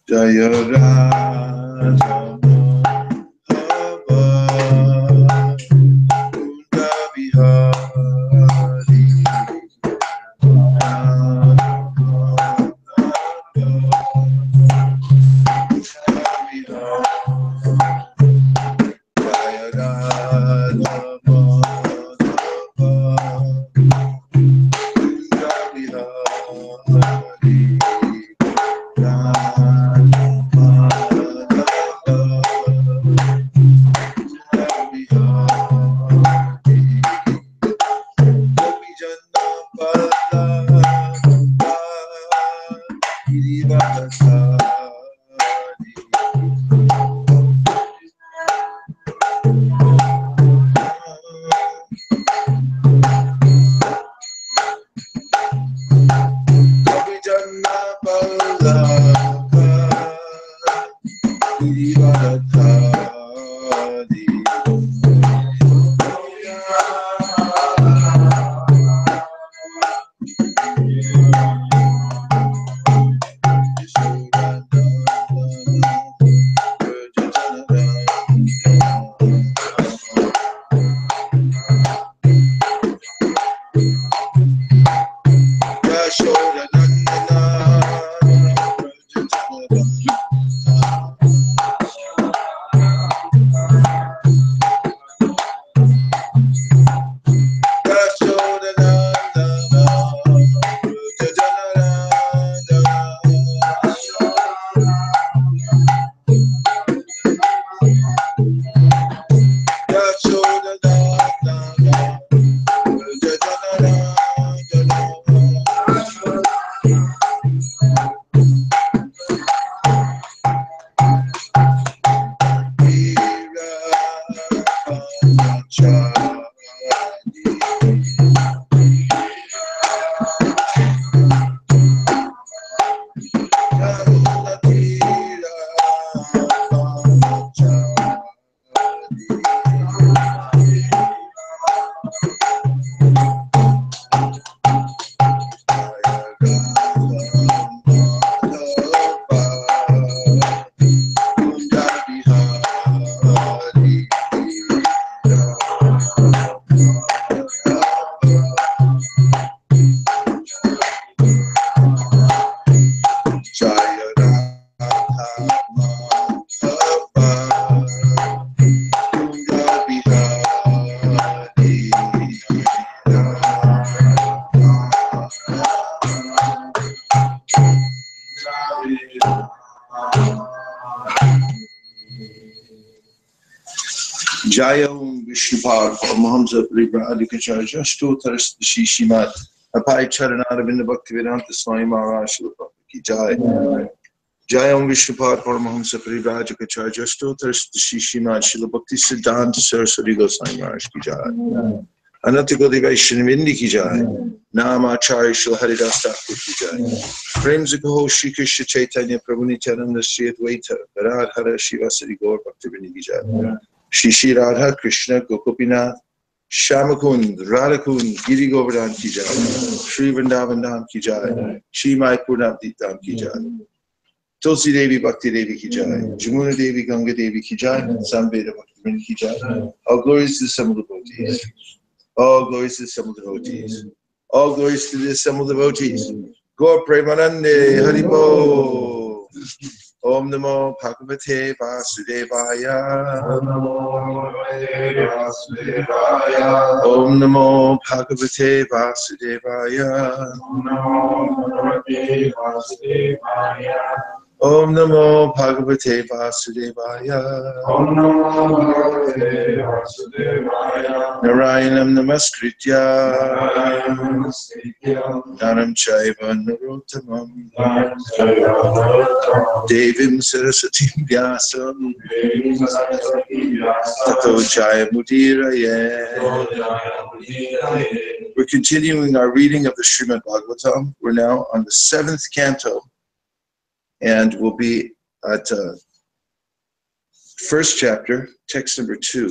Jaya Raja Kunda Bihari Jaya Raja Jaya Vishnupad Paramahamsa Paribhadikacharya Stotaras Shishimat Apai Charanaravinda Bhaktivedanta Swami Maharaj Ki Jai Jaya Vishnupad Paramahamsa Paribhadikacharya Stotaras Shishimat Srila Bhakti Siddhanta Saraswati Goswami Maharaj Ki Jai Anatagodi Vaishnavindi Ki Jai Namacharya Srila Haridas Thakur Ki Jai Premzikaho Shri Krishna Chaitanya Prabhu Nityananda Sri Advaita Radhara Shivasari Gaur Bhaktivinoda Ki Jai Shri Radha Krishna Gokupinath Shamakund Radhakund Giri Govardhan Ki Jai Shri Vrindavan Dham Ki Jai Shri Maipur Dham Ki Jai Tulsi Devi Bhakti Devi Ki Jai Jamuna Devi Ganga Devi Ki Jai Samveda Bhakti Ki Jai. All glories to the assembled devotees. All glories to the assembled devotees. All glories to the assembled devotees. Gaur Premanande Haribo. Om Namo Bhagavate Vasudevaya. Om Namo Bhagavate Vasudevaya. Om Namo Bhagavate Vasudevaya. Om Namo Bhagavate Vasudevaya. Om Namo Bhagavate Vasudevaya. Om Namo Bhagavate Vasudevaya. Narayanam Namaskritya. Dharam Chaiva Narottamam. Devim Saraswati Vyasam. Tato Jaya Mudiraye. We're continuing our reading of the Srimad Bhagavatam. We're now on the 7th canto, and we'll be at first chapter, text number 2.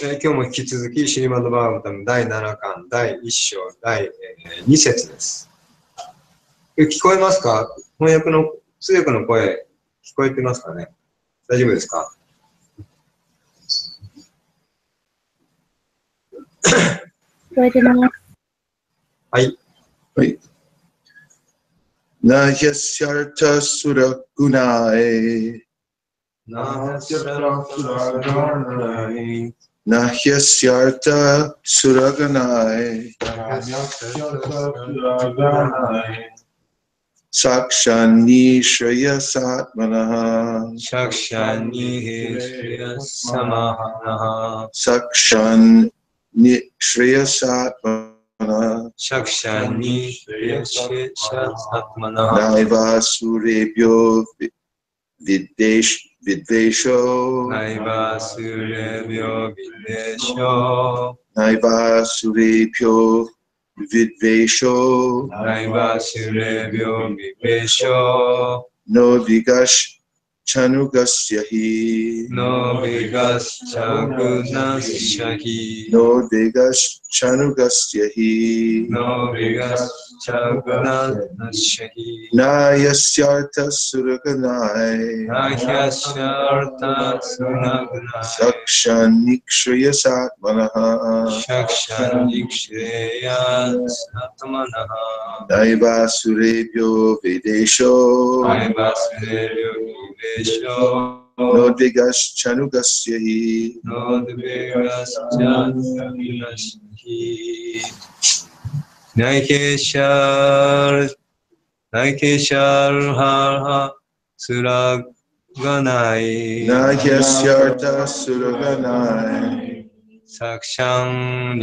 今日も引き続きシリマッドバーガタム第7巻第1章第2節です。聞こえますか？翻訳の通訳の声聞こえてますかね？大丈夫ですか？聞こえてます。はい。はい。なやしゃらたすらぐないなやしゃらたすらがないサクシャンニシュヤサトマナハサクシャンニシュヤサマハナサクシャンニシュヤサトマナハShakshani Shatmana Naiva Surebhyo Vidvesho Naiva Surebhyo Vidvesho Naiva Surebhyo Vidvesho Naiva Surebhyo Vidvesho No Vigash Chanugasyahi No Vigas Chagunasyahi No Vigash Chanugasyahi No Vigas Chagunasyahi Nayasyarta Suraganai Nahyasharta Sunagunai Sakshanikshriya Satmanaha Shakshanikshreya Satmanaha Naiva Surebhyo Vedesho Naiva Surebhyo Vidvesho No Vigash Chanugasyahi No Vigas Chagunasyahi Naikeshar Harha Suraganai Nayasyarta Suraganai Sakshang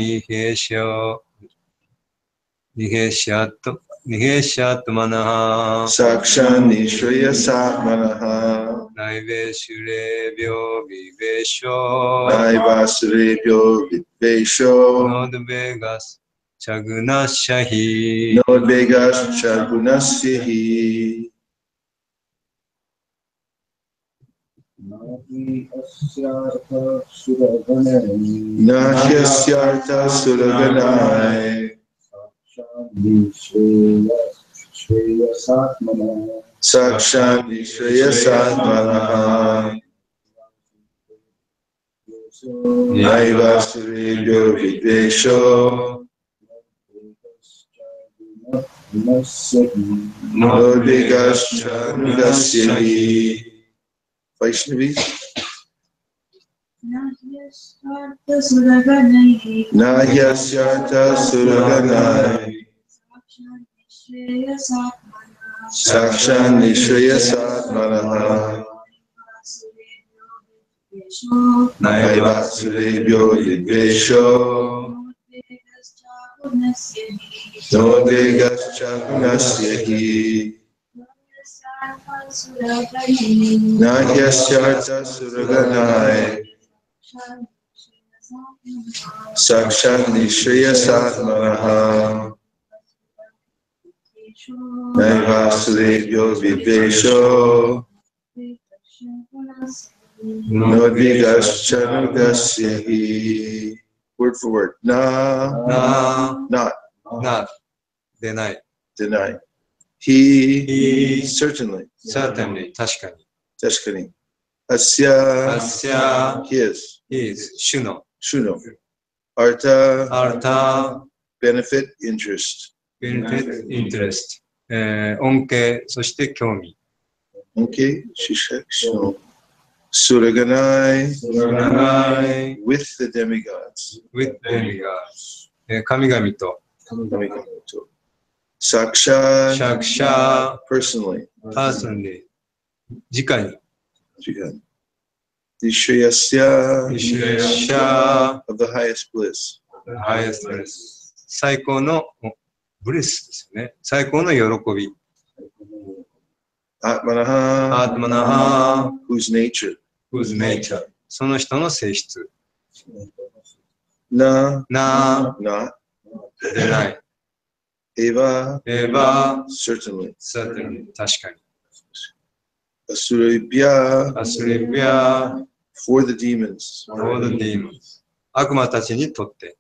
Niheshyatmanaha Sakshan Nishriya Satmanaha Naiveshurebhyo Vivesho Naivasurebhyo Vidvesho Nodvegas Chagunasyahi Nodvegas Chagunasyahi Nahiyasyarta Suraganai Sakshan Nishriya Satmanaha Naivasurebhyo Vidvesho Nodvegas Chanugasyahi Vaishnavis Nahiyasyarta Suraganai Sakshan Nishriya Satmanaha Naivasurebhyo Vidvesho Nodvegas Chagunasyahi Nahiyasyarta Suraganai Sakshan Nishriya Satmanaha Naivasurebhyo Vidvesho Nodvigas Chanugasyahi. Word for word. Not. Deny. He certainly. Tashkani. Asya. His. Shuno. Artha. Benefit, interest.恩恵、そして興味。Okay, Shishak. Suraganai. With the demigods. 神々と。Saksha, シャクシャ、 personally. パーソンで、直に、 Dishayasya イシュレシャ of the highest bliss. ー、ハイエストレス。最高のブレスですよね。最高の喜び。 Atmanaha, アートマナハ whose nature. ー、whose nature。その人の性質。 Na, な not. でない。 Eva, エヴァ、 certainly. certainly、確かに。 Asurabhya, アスリビア、 for the demons. for the demons。悪魔たちにとって。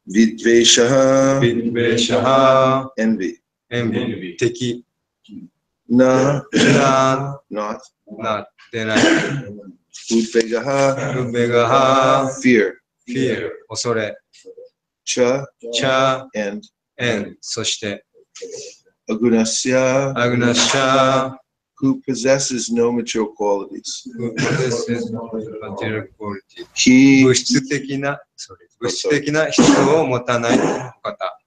Vidveshaha, ビッベシャハ envy. ー、エンビ、敵。 Na, な、 not. な、でない。 Udvegaha, ルベガハ fear. ー、fear、恐れ。 Cha, チャ、 and エン、そして、 Agunasya, アグナシャ、 who possesses no material qualities. material quality。 He, 物質的な、物質的な質を持たない方。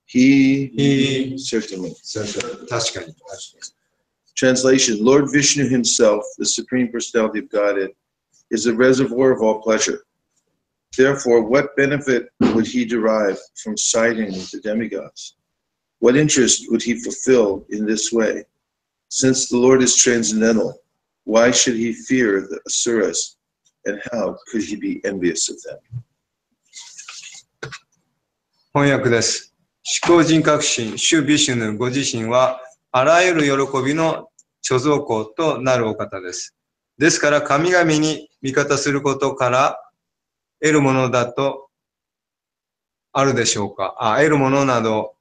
he, certainly. 確かに。 Translation: Lord Vishnu himself, the Supreme Personality of Godhead, is a reservoir of all pleasure. Therefore, what benefit would he derive from siding with the demigods? What interest would he fulfill in this way? Since the Lord is transcendental, why should he fear the asuras, and how could he be envious of them? 翻訳です。思考人格心、主ビシュヌご自身は、あらゆる喜びの貯蔵庫となるお方です。ですから、神々に味方することから得るものだとあるでしょうか。得るものなど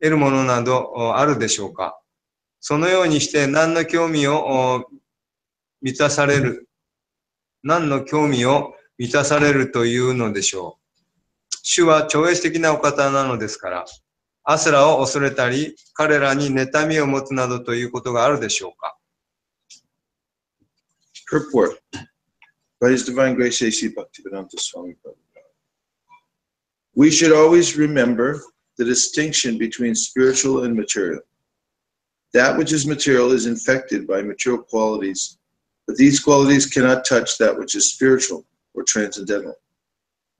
あるでしょうか。そのようにして何の興味を満たされるというのでしょう。主は超越的なお方なのですから、アスラを恐れたり、彼らに妬みを持つなどということがあるでしょうか。Purport by His Divine Grace A.C. Bhaktivedanta Swami Prabhu. We should always remember the distinction between spiritual and material. That which is material is infected by material qualities, but these qualities cannot touch that which is spiritual or transcendental.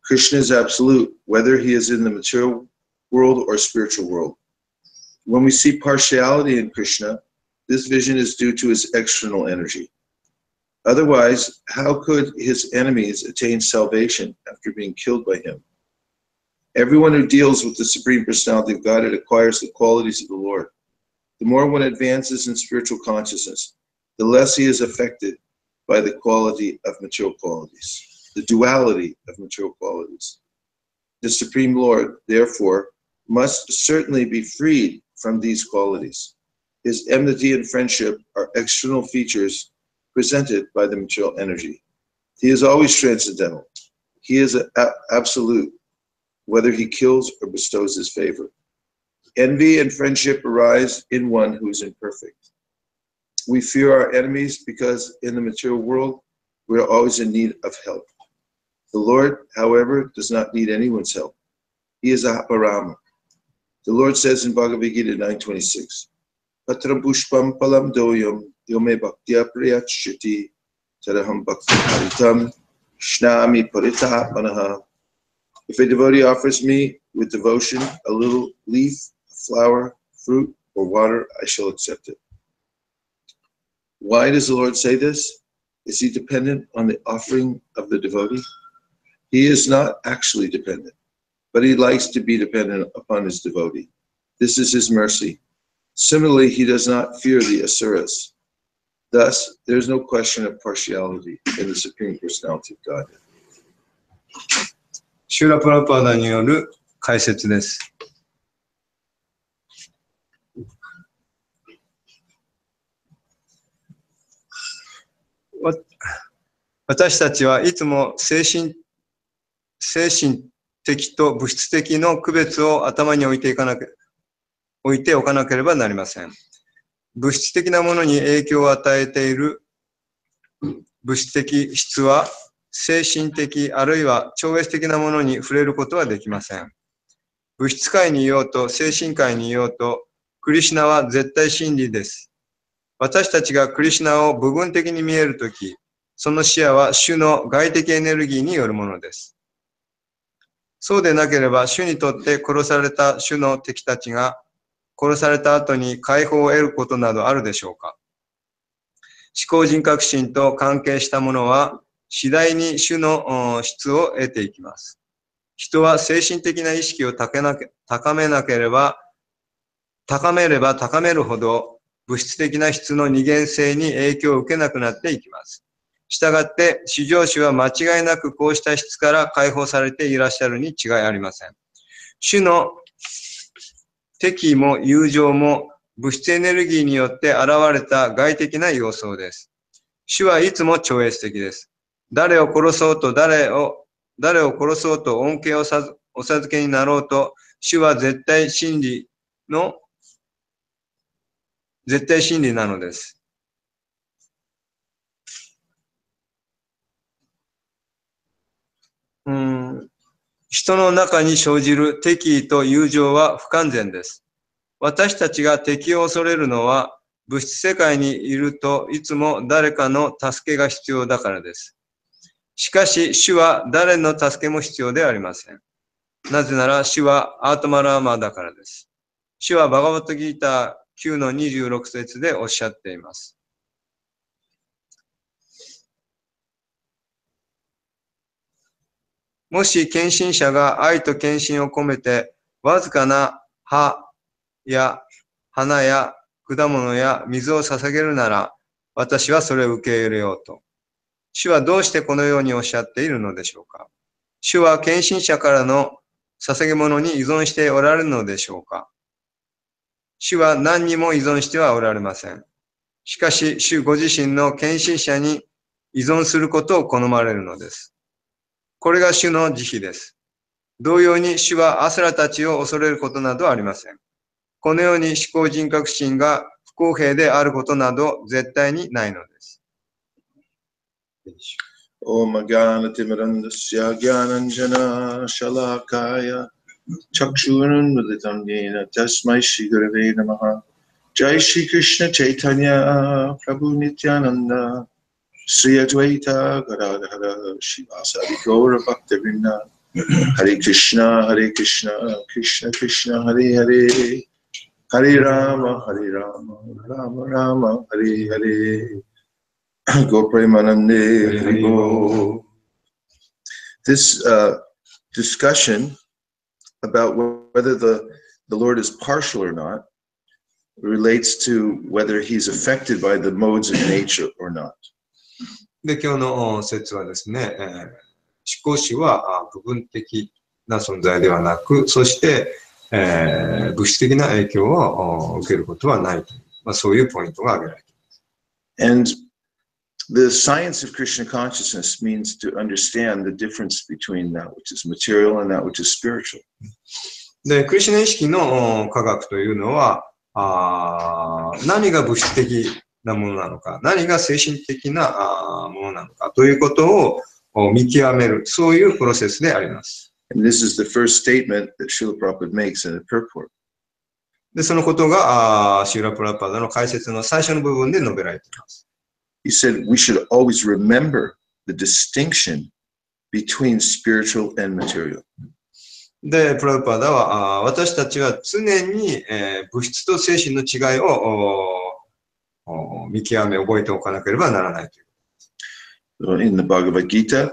Krishna is absolute, whether he is in the material world or spiritual world. When we see partiality in Krishna, this vision is due to his external energy. Otherwise, how could his enemies attain salvation after being killed by him? Everyone who deals with the Supreme Personality of Godhead acquires the qualities of the Lord. The more one advances in spiritual consciousness, the less he is affected by the quality of material qualities, the duality of material qualities. The Supreme Lord, therefore, must certainly be freed from these qualities. His enmity and friendship are external features presented by the material energy. He is always transcendental. He is absolute, whether he kills or bestows his favor. Envy and friendship arise in one who is imperfect. We fear our enemies because in the material world, we are always in need of help. The Lord, however, does not need anyone's help. He is a Parama. The Lord says in Bhagavad Gita 9:26, Patram pushpam palam doyam yome bhaktya priyachiti tadaham bhakti haritam shnami parita manaha. If a devotee offers me with devotion a little leaf, a flower, fruit, or water, I shall accept it. Why does the Lord say this? Is he dependent on the offering of the devotee? He is not actually dependent, but he likes to be dependent upon his devotee. This is his mercy. Similarly, he does not fear the asuras. Thus, there is no question of partiality in the Supreme Personality of Godhead. シューラ・プラパーダによる解説です。私たちはいつも精神的と物質的の区別を頭に置いておかなければなりません。物質的なものに影響を与えている物質的質は精神的あるいは超越的なものに触れることはできません。物質界にいようと精神界にいようと、クリシュナは絶対真理です。私たちがクリシュナを部分的に見えるとき、その視野は主の外的エネルギーによるものです。そうでなければ主にとって殺された主の敵たちが殺された後に解放を得ることなどあるでしょうか。思考人格心と関係したものは次第に主の質を得ていきます。人は精神的な意識を高めれば高めるほど物質的な質の二元性に影響を受けなくなっていきます。したがって、至上主は間違いなくこうした質から解放されていらっしゃるに違いありません。主の敵意も友情も物質エネルギーによって現れた外的な様相です。主はいつも超越的です。誰を殺そうと恩恵をお授けになろうと、主は絶対真理なのです。人の中に生じる敵意と友情は不完全です。私たちが敵を恐れるのは、物質世界にいるといつも誰かの助けが必要だからです。しかし、主は誰の助けも必要ではありません。なぜなら、主はアートマラーマだからです。主はバガバットギーター 9-26 節でおっしゃっています。もし献身者が愛と献身を込めて、わずかな葉や花や果物や水を捧げるなら、私はそれを受け入れようと。主はどうしてこのようにおっしゃっているのでしょうか。主は献身者からの捧げ物に依存しておられるのでしょうか。主は何にも依存してはおられません。しかし、主ご自身の献身者に依存することを好まれるのです。これが主の慈悲です。同様に主はアスラたちを恐れることなどありません。このように思考人格心が不公平であることなど絶対にないのです。Om Agyanatimirandasya Gyananjana Shalakaya Chakshurunmilitam Yena Tasmai Shri Gurave Namaha Jai Shri Krishna Chaitanya Prabhu Nityananda Sri Advaita Gadadhara Shivasari Gaura Bhaktivinoda Hare Krishna Krishna Krishna Hare Hare Hare Rama Rama Rama Hare Hare Go Premanande Hare Go. This discussion about whether the Lord is partial or not relates to whether he's affected by the modes of nature or not. で、今日の説はですね、思考主は部分的な存在ではなく、そして、物質的な影響を受けることはないという、そういうポイントが挙げられています。And the science of Krishna consciousness means to understand the difference between that which is material and that which is spiritual. で、クリシュナ意識の科学というのは、何が物質的なものなのか、何が精神的なものなのかということを見極める、そういうプロセスであります。And this is the first statement that Srila Prabhupada makes in the purport. で、そのことがシーラ・プラパダの解説の最初の部分で述べられています。He said we should always remember the distinction between spiritual and material. で、プラブパダは私たちは常に、物質と精神の違いを見極め、覚えておかなければならないという。In the Bhagavad Gita,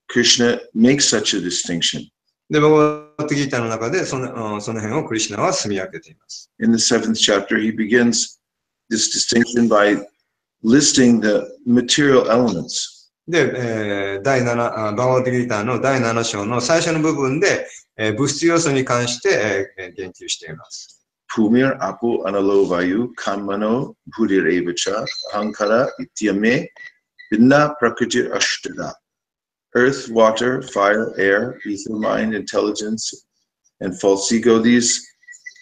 Krishna makes such a distinction. で、バガバットギータの中でその辺をクリシュナは住み分けています。In the 7th chapter, he begins this distinction by listing the material elements. で、バガバットギータの第7章の最初の部分で、物質要素に関して、言及しています。Pumir apu analo vayu kamano bhurir evacha ahankara ityame binna prakriti ashtada. Earth, water, fire, air, ether, mind, intelligence, and false ego, these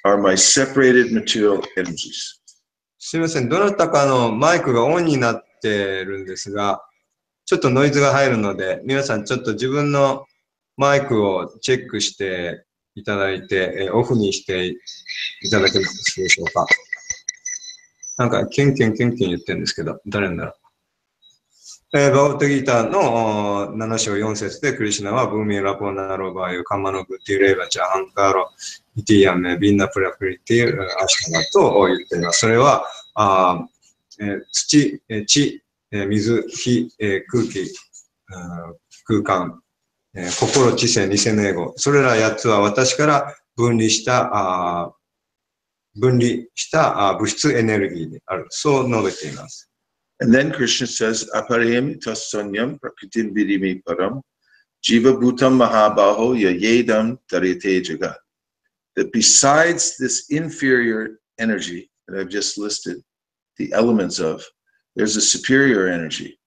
are my separated material energies. すみません。どなたかのマイクがオンになっているんですが、ちょっとノイズが入るので、皆さんちょっと自分のマイクをチェックしていただいて、オフにしていただけますでしょうか。なんか、キュンキュンキュンキュン言ってるんですけど、誰なんだろう。バガバットギーターの7章4節でクリシュナはブーミーラポナロバーユカマノグティレーバチャハンカーロイティヤメビンナプラプリティアシタナと言っています。それは土、地、水、火、空気、空間、心、知性、偽のエゴ。それら8つは私から分離した物質エネルギーである。そう述べています。And then Krishna says, Aparim tasanyam prakritim vidimi param jiva bhutam mahabaho yayedam darite jagat. That besides this inferior energy that I've just listed, the elements of, there's a superior energy.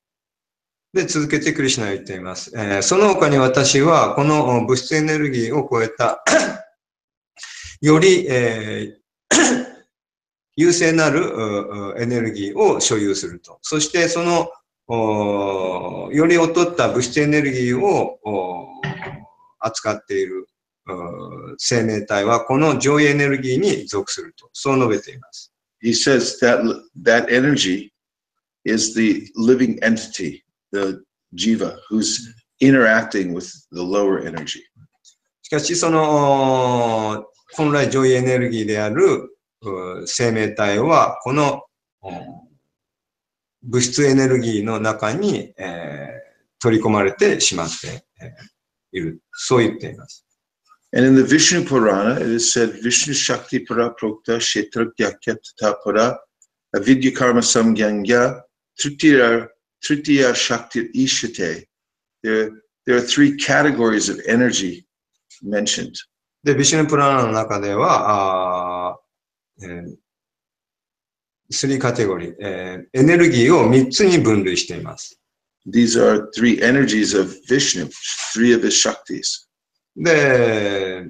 で、続けてクリシュナは言っています。その他に私はこの物質エネルギーを超えたより、優勢なるエネルギーを所有すると。そしてそのより劣った物質エネルギーを扱っている生命体はこの上位エネルギーに属すると。そう述べています。He says that energy is the living entity, the jiva, who's interacting with the lower energy. しかしその本来上位エネルギーである生命体はこの物質エネルギーの中に、取り込まれてしまって、いる。そう言っています。And in the Vishnu Purana, it is said, Vishnu Shakti Para Prokta Kshetragyakya Tata Para Avidya Karma Samgyangya Tritiya Shakti Ishate. There are three categories of energy mentioned. で、ビシュヌプラーナの中では、3カテゴリー、エネルギーを3つに分類しています。These are three energies of Vishnu, three of his Shaktis. で、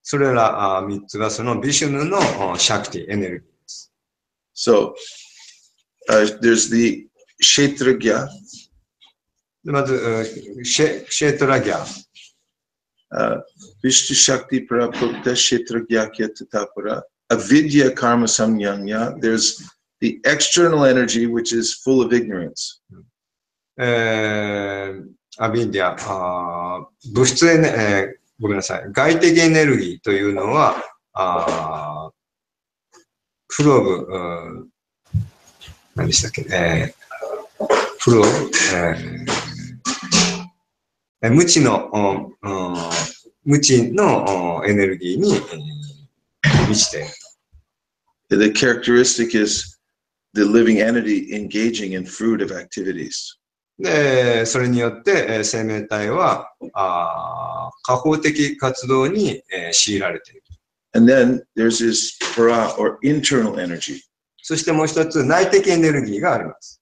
それら3つはそのビシュヌのシャクティ、エネルギーです。So, there's the Kshetragya. でまず、シェトラギャ。Vishnu Shakti Prapukta Kshetragyakya Tatapara. Avidya Karma Samyanya. There's the external energy, which is full of ignorance. アビディア、物質ごめんなさい。外的エネルギーというのは、フローブ、何でしたっけ、フローブ、無知のエネルギーに満ちている。The characteristic is the living entity engaging in fruitive activities. で、それによって生命体は下方的活動に強いられている。And then there's this para or internal energy. そしてもう一つ内的エネルギーがあります。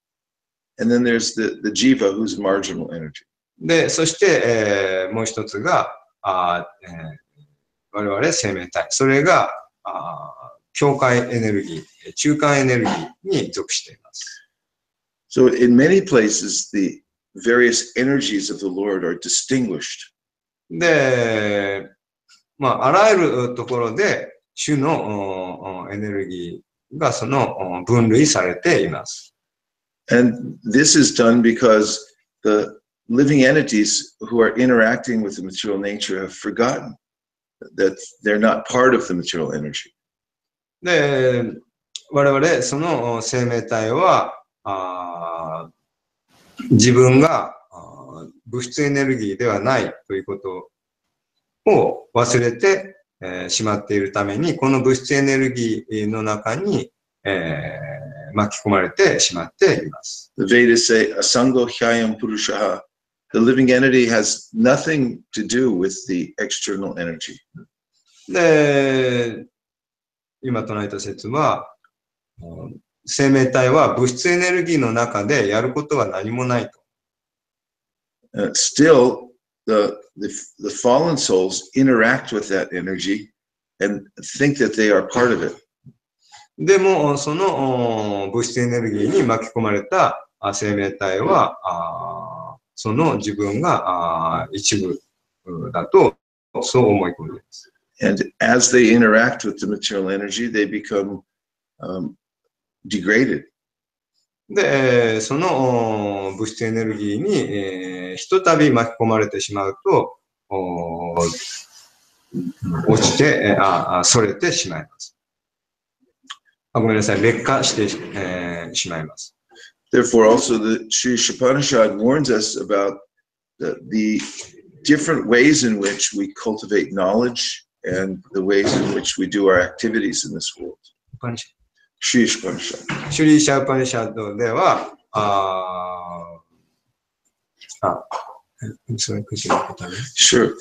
And then there's the jiva, who's marginal energy. で、そして、もう一つが我々生命体。それが境界エネルギー、中間エネルギーに属しています。So in many places, the various energies of the Lord are distinguished. で、あらゆるところで主のエネルギーがその分類されています。And this is done because the living entities who are interacting with the material nature have forgotten that they're not part of the material energy. で、我々その生命体は自分が物質エネルギーではないということを忘れてしまっているために、この物質エネルギーの中に巻き込まれてしまっています。The Vedas say, Asango Hyayam Purushaha. The living entity has nothing to do with the external energy. で、今唱えた説は、生命体は物質エネルギーの中でやることは何もないと。Still, the fallen souls interact with that energy and think that they are part of it. でも、その物質エネルギーに巻き込まれた生命体は、その自分が一部だと、そう思い込んでいます。And as they interact with the material energy, they become degraded. で、その物質エネルギーに、ひとたび巻き込まれてしまうと、落ちて、それてしまいます。ごめんなさい、劣化して、しまいます。Therefore, also the Sri Upanishad warns us about the different ways in which we cultivate knowledge and the ways in which we do our activities in this world. Sri Upanishad. シュリーシャウパニシャッドでは、Sure.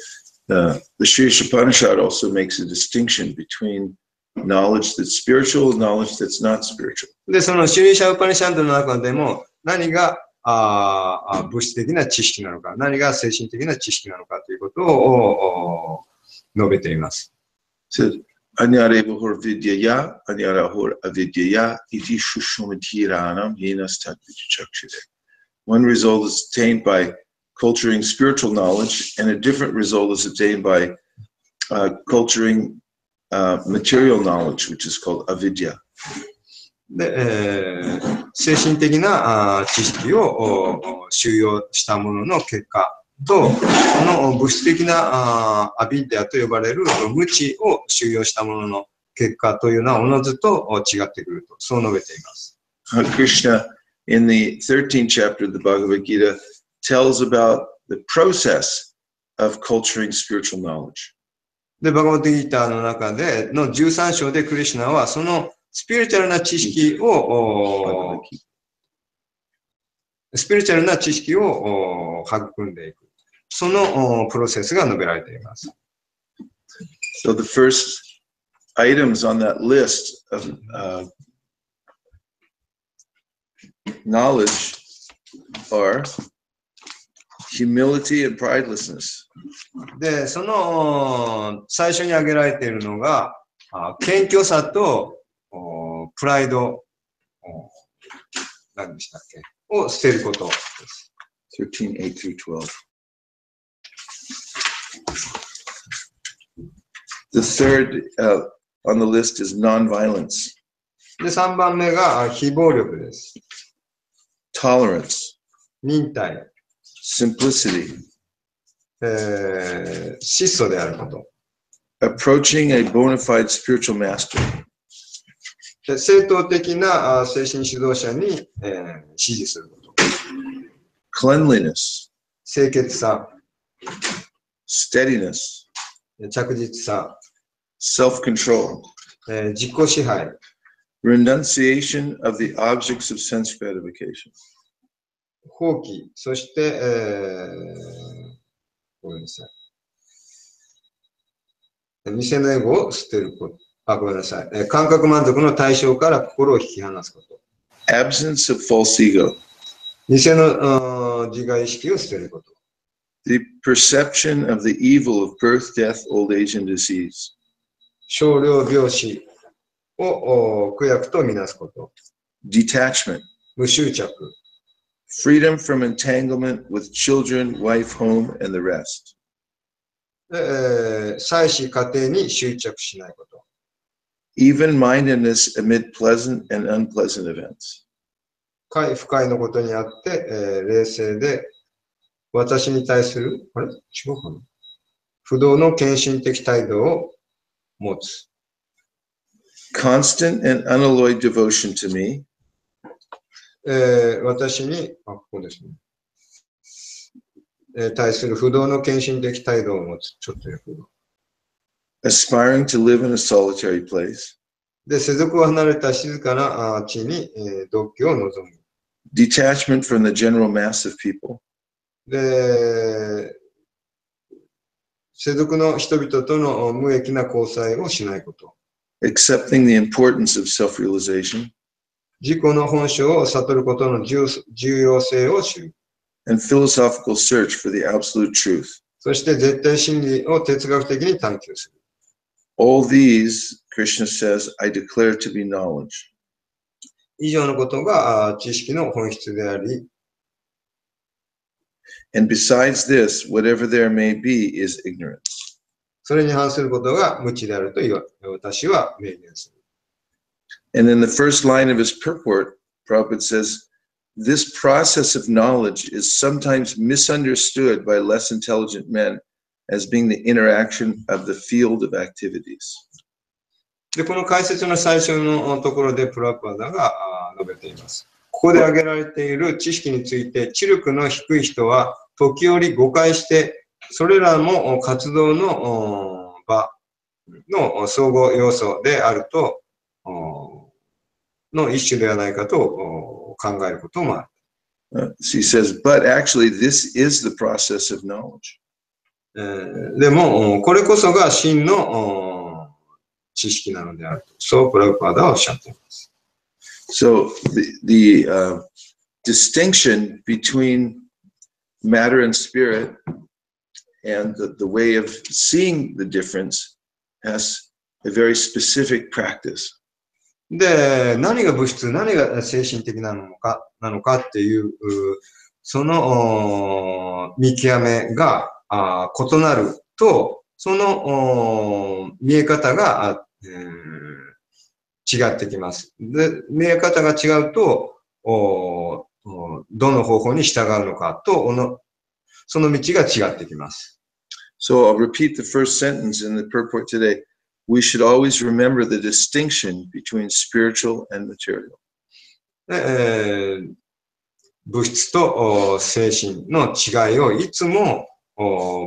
The Sri Upanishad also makes a distinction between knowledge that's spiritual and knowledge that's not spiritual. で、そのシュリーシャウパニシャッドの中でも、何が物質的な知識なのか、何が精神的な知識なのかということを述べています。Anyare bahur vidyaya, anyara hor avidyaya, iti shushumatiranam yenas tatvichakshire. One result is attained by culturing spiritual knowledge, and a different result is attained by culturing material knowledge, which is called avidya. で、精神的な知識を収容したものの結果と、この物質的なアビディアと呼ばれる無知を収容したものの結果というのはおのずと違ってくると、そう述べています。Krishna, in the 13th chapter of the Bhagavad Gita, tells about the process of culturing spiritual knowledge. で、バガバッドギーターの中での13章でクリシュナはそのスピリチュアルな知識を育んでいく。そのプロセスが述べられています。So the first items on that list of knowledge are humility and pridelessness. で、その最初に挙げられているのが謙虚さとプライド、何でしたっけを捨てることです。13, 8 through 12. The third on the list is nonviolence. で、3番目が非暴力です。Tolerance. 忍耐。Simplicity. 質素であること。Approaching a bona fide spiritual master. 正統的な精神指導者に指示すること。Cleanliness. 清潔さ。Steadiness. 着実さ。Self-control. 自己支配。Renunciation of the objects of sense gratification. 放棄。そして、ごめんなさい。偽のエゴを捨てること。ごめんなさい。感覚満足の対象から心を引き離すこと。Absence of false ego. 偽の自我意識を捨てること。The perception of the evil of birth, death, old age, and disease. 少量病死を苦役とみなすこと。Detachment. 無執着。Freedom from entanglement with children, wife, home, and the rest. 妻子家庭に執着しないこと。Even-mindedness amid pleasant and unpleasant events. 快不快のことにあって、冷静で私に対する、あれ違うかな不動の献身的態度を持つ。Constant and unalloyed devotion to me. 私に、ここですね。対する不動の献身的態度を持つ。ちょっと訳が。Aspiring to live in a solitary place. で、世俗を離れた静かな地に独居を望む。Detachment from the general mass of people. で、世俗の人々との無益な交際をしないこと。Accepting the importance of self-realization. 自己の本性を悟ることの重要性を知る。And philosophical search for the absolute truth. そして絶対真理を哲学的に探求する。All these, Krishna says, I declare to be knowledge. 以上のことが知識の本質であり、And besides this, whatever there may be is ignorance. それに反することが無知であると私は明言する。And in the first line of his purport, Prabhupada says, this process of knowledge is sometimes misunderstood by less intelligent men as being the interaction of the field of activities. で、この解説の最初のところでプラパダが述べています。ここで挙げられている知識について、知力の低い人は時折誤解して、それらも活動の場の総合要素であるとの一種ではないかと考えることもある。She says, but actually this is the process of knowledge. でも、これこそが真の知識なのであると。そうプラパダはおっしゃっています。So the distinction between matter and spirit and the way of seeing the difference has a very specific practice. で、何が物質、何が精神的なのかっていう、その見極めが異なると、その見え方が違ってきます。で、見え方が違うと、どの方法に従うのかと、その道が違ってきます。So I'll repeat the first sentence in the purport today. We should always remember the distinction between spiritual and material. 物質と精神の違いをいつも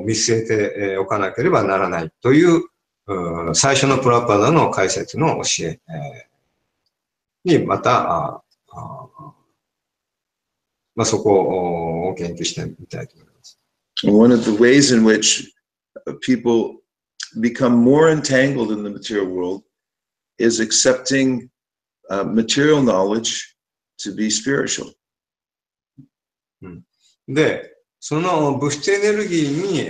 見据えておかなければならないという最初のプラパダの解説の教えにまたそこを研究してみたいと思います。One of the ways in which people become more entangled in the material world is accepting material knowledge to be spiritual. で、その物質エネルギーに、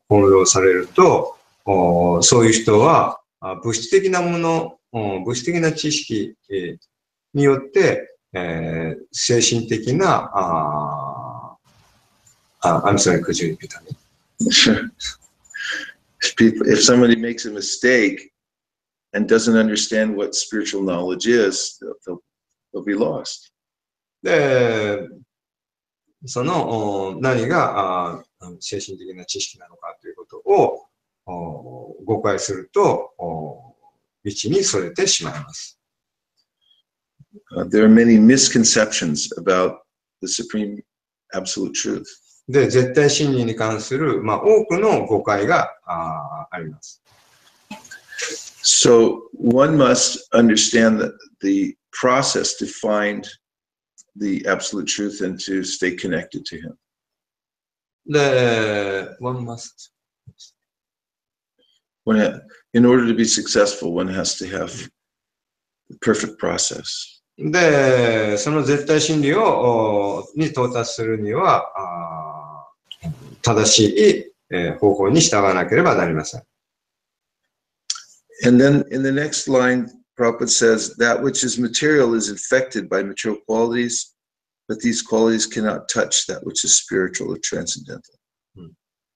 翻弄されると、そういう人は物質的なもの、物質的な知識によって、精神的なI'm sorry, could you repeat that? Sure. If somebody makes a mistake and doesn't understand what spiritual knowledge is, they'll be lost. で、その何が精神的な知識なのかということを誤解すると道にそれてしまいます。There are many misconceptions about the supreme absolute truth. で、絶対真理に関する、多くの誤解があります。So one must understand the process to find the absolute truth and to stay connected to him. で、one must. In order to be successful, one has to have the perfect process. で、その絶対真理に到達するには、正しい方法に従わなければなりません。And then in the next line, Prabhupada says, that which is material is infected by material qualities, but these qualities cannot touch that which is spiritual or transcendental.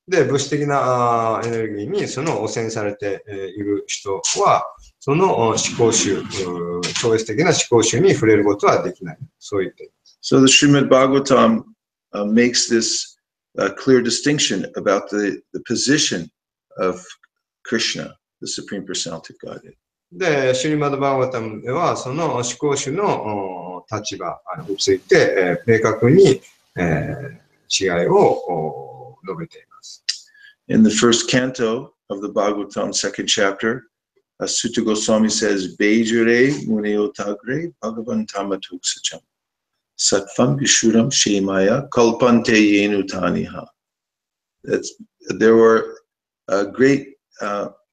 で、物質的なエネルギーにその汚染されている人は、その思考集、超越的な思考集に触れることはできない。そう言っています。So the Srimad Bhagavatam makes this clear distinction about the position of Krishna, the Supreme Personality of Godhead. で、シュリマド・バーガバタムでは、その思考集の立場について、明確に違いを述べています。In the first canto of the Bhagavatam, second chapter, Sutta Goswami says, Bejure Muneotagre Bhagavan Tamatuk Sacham Satvam Vishuram Shemaya Kalpante Yenutaniha. There were great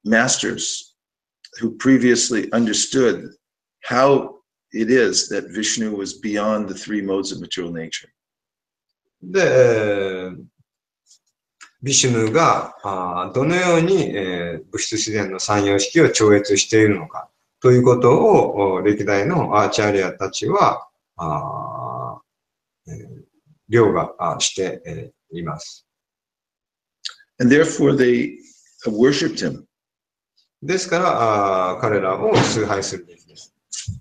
masters who previously understood how it is that Vishnu was beyond the three modes of material nature. で、ビシュヌがどのように物質自然の三様式を超越しているのかということを歴代のアーチャーリアたちは凌駕しています。And therefore they worshipped him. ですから彼らを崇拝するべきです。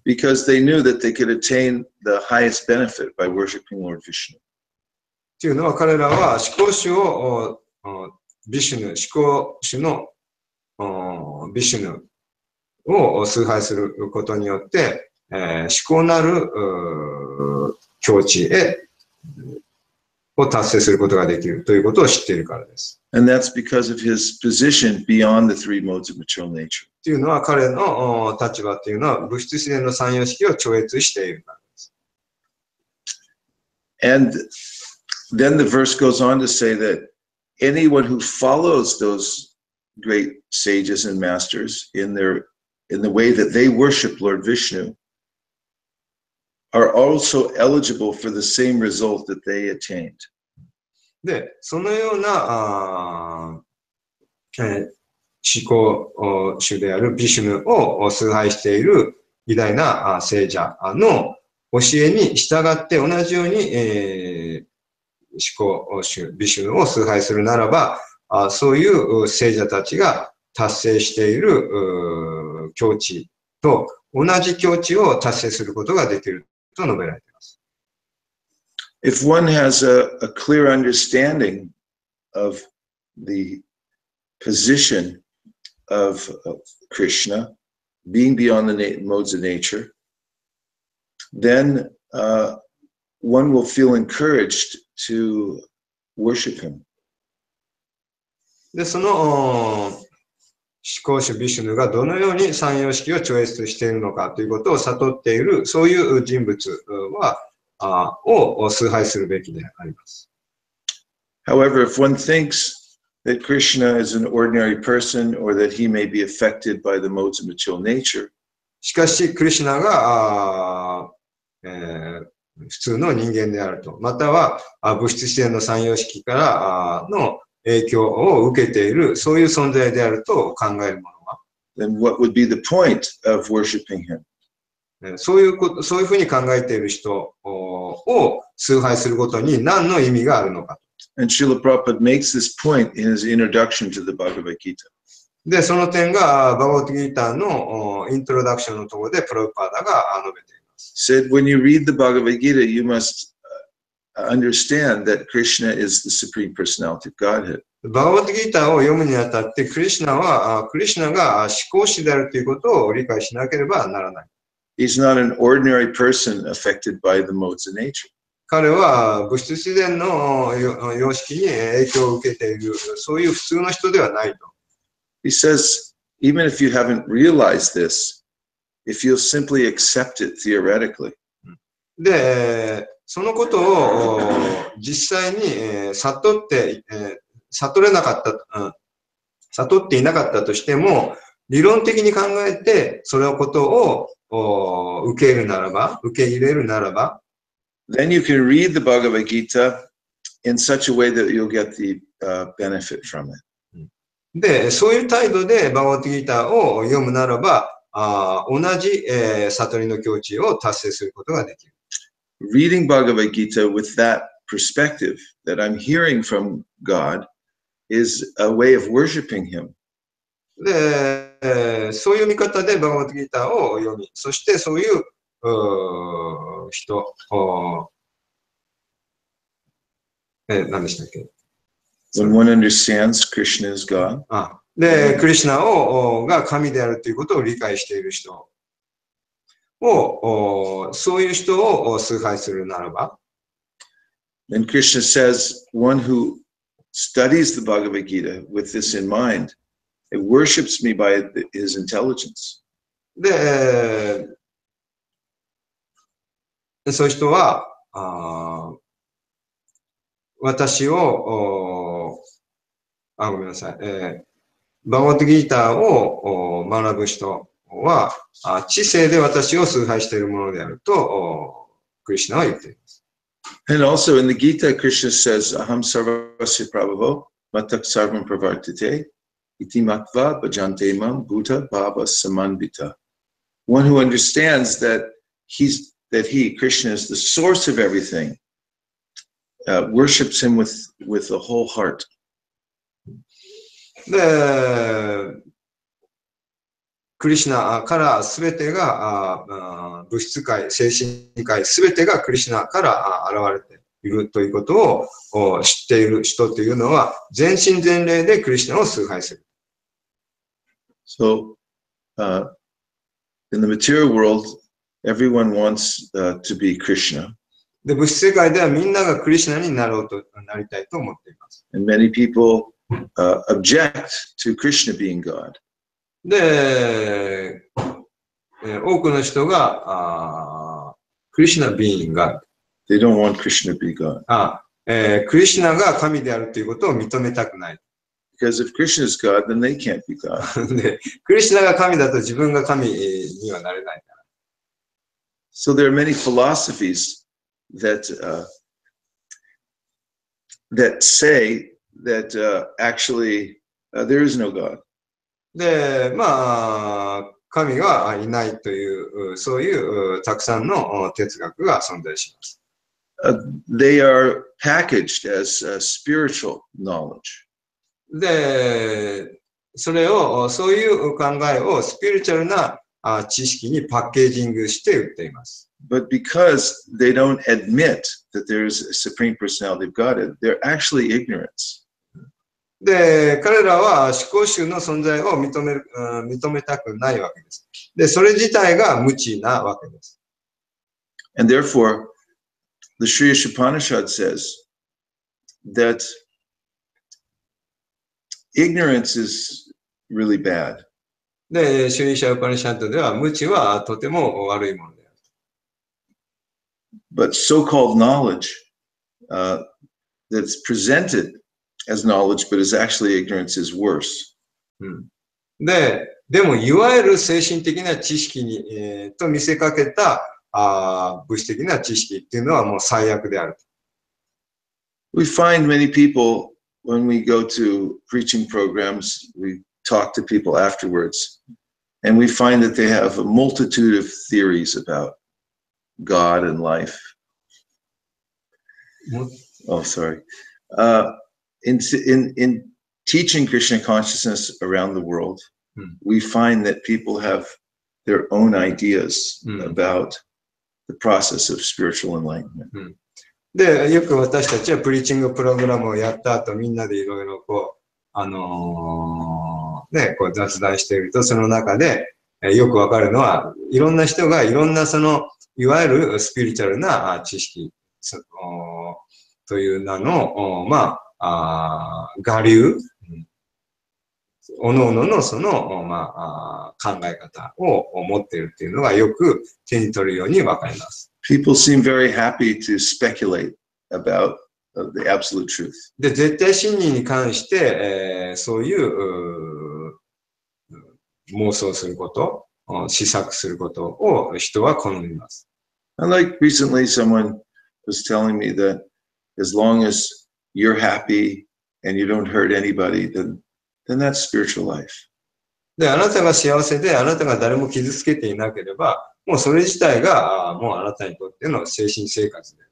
Because they knew that they could attain the highest benefit by worshiping Lord Vishnu. というのは彼らは思考主をビシュヌ、思考主のビシュヌを崇拝することによって、思考なる境地を達成することができるということを知っているからです。And that's because of his position beyond the three modes of material nature. というのは彼の立場というのは物質自然の三様式を超越しているからです。And then the verse goes on to say that anyone who follows those great sages and masters in the way that they worship Lord Vishnu are also eligible for the same result that they attained. で、そのような思考主であるビシュヌを崇拝している偉大な聖者の教えに従って同じように、思考主ビシュヌを崇拝するならば、そういう聖者たちが達成している境地と同じ境地を達成することができると述べられています。If one has a clear understanding of the position of Krishna being beyond the modes of nature, then one will feel encouraged to worship him. で、その思考主ビシュヌがどのように三様式を超越しているのかということを悟っている、そういう人物を崇拝するべきであります。However, if one thinks that Krishna is an ordinary person or that he may be affected by the modes of material nature, しかし、クリシュナが普通の人間であると、または物質自然の三様式からの影響を受けている、そういう存在であると考えるものは、then what would be the point of worshiping him? そういうふうに考えている人を崇拝することに何の意味があるのか。And Srila Prabhupada makes this point in his introduction to the Bhagavad Gita. で、その点がバガバッドギーターのイントロダクションのところでプラブパーダが述べています。Said, when you read the Bhagavad Gita, you must understand that Krishna is the Supreme Personality of Godhead. バガバッドギーターを読むにあたって、クリシュナが思考主であるということを理解しなければならない。He's not an ordinary person affected by the modes of nature. 彼は物質自然の様式に影響を受けている、そういう普通の人ではないと。He says, even if you haven't realized this, if you'll simply accept it theoretically, で、そのことを実際に悟っていなかったとしても、理論的に考えて、そのことを受け入れるならば、then you can read the Bhagavad Gita in such a way that you'll get the benefit from it. で、そういう態度でバガバッドギーターを読むならば、同じ悟りの境地を達成することができる。Reading Bhagavad Gita with that perspective that I'm hearing from God is a way of worshiping Him. で、そういう見方でバガバッドギーターを読み、そしてそういう人、何でしたっけ？ When one understands Krishna is God. で、クリシュナが神であるということを理解している人そういう人を崇拝するならば。And Krishna says, one who studies the Bhagavad Gita with this in mind, it worships me by his intelligence. で、そういう人は、私を、ごめんなさい、バガバッドギーターを学ぶ人は、知性で私を崇拝しているものであると、クリシュナは言っています。And also in the Gita, Krishna says, Aham sarvasya prabhu, matak sarvam pravartate, iti matva bhajante mam bhuta bhava samanvita. One who understands that he, Krishna, is the source of everything, worships him with the whole heart. で、クリシュナからすべてが物質界、精神界、すべてがクリシュナから現れているということを知っている人というのは、全身全霊でクリシュナを崇拝する。So, in the material world, everyone wants to be Krishna. で、物質世界ではみんながクリシュナになりたいと思っています。And many people object to Krishna being God. で、多くの人がクリシュナ being God。They don't want Krishna to be God. クリシュナが神であるということを認めたくない。Because if Krishna is God, then they can't be God. で、クリシュナが神だと自分が神にはなれないから。So there are many philosophies that say that actually there is no God. で、まあ、神がいないという、そういうたくさんの哲学が存在します。They are packaged as spiritual knowledge. で、そういう考えをスピリチュアルな知識にパッケージングして売っています。But because they don't admit that there is a supreme personality of God, they're actually ignorance. で、彼らは思考集の存在を認めたくないわけです。で、それ自体が無知なわけです。And therefore, the Sri Upanishad says that ignorance is really bad. で、シュリーシャ・ウパニシャッドでは無知はとても悪いものである。But so-called knowledge that's presented as knowledge, but is actually ignorance, is worse. でも、いわゆる精神的な知識に、と見せかけた物質的な知識っていうのはもう最悪である。We find many people, when we go to preaching programs, we talk to people afterwards, and we find that they have a multitude of theories about God and life. Oh, sorry. In teaching Krishna consciousness around the world, we find that people have their own ideas about the process of spiritual enlightenment. で、よく私たちはプリーチングプログラムをやった後、みんなでいろいろこう雑談していると、その中でよくわかるのは、いろんな人がいろんないわゆるスピリチュアルな知識という名の、我流、おのおのの考え方を持っているっていうのがよく手に取るようにわかります。People seem very happy to speculate about the absolute truth. で、絶対真理に関して、そういう妄想すること、思索することを人は好みます。Like recently, someone was telling me that as long as you're happy and you don't hurt anybody, then that's spiritual life. で、あなたが幸せで、あなたが誰も傷つけていなければ、もうそれ自体がもうあなたにとっての精神生活で、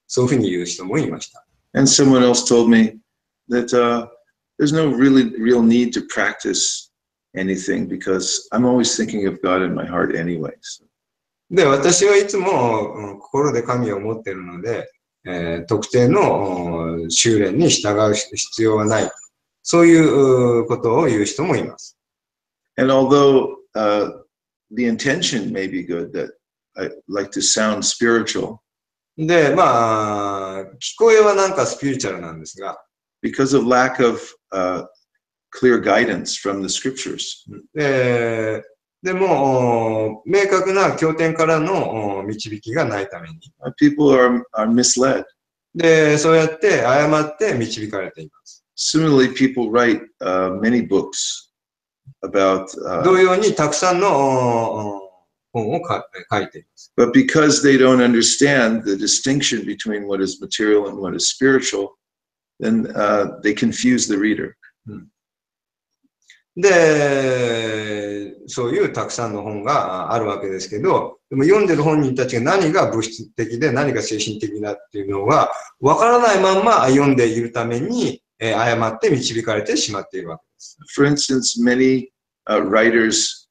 そういうふうに言う人もいました。And someone else told me that there's no real need to practice anything because I'm always thinking of God in my heart anyways. で、私はいつも心で神を持っているので、特定の修練に従う必要はない。そういうことを言う人もいます。And although the intention may be good, that I like to sound spiritual. で、聞こえはなんかスピリチュアルなんですが、because of lack of clear guidance from the scriptures. でも、明確な経典からの導きがないために。People are misled. で、そうやって誤って導かれています。Similarly, people write many books about 同様にたくさんの本を書いています。But because they don't understand the distinction between what is material and what is spiritual, then they confuse the reader. で、そういうたくさんの本があるわけですけど、でも読んでる本人たちが何が物質的で何が精神的だっていうのがわからないまんま読んでいるために、誤って導かれてしまっているわけです。For instance, many writers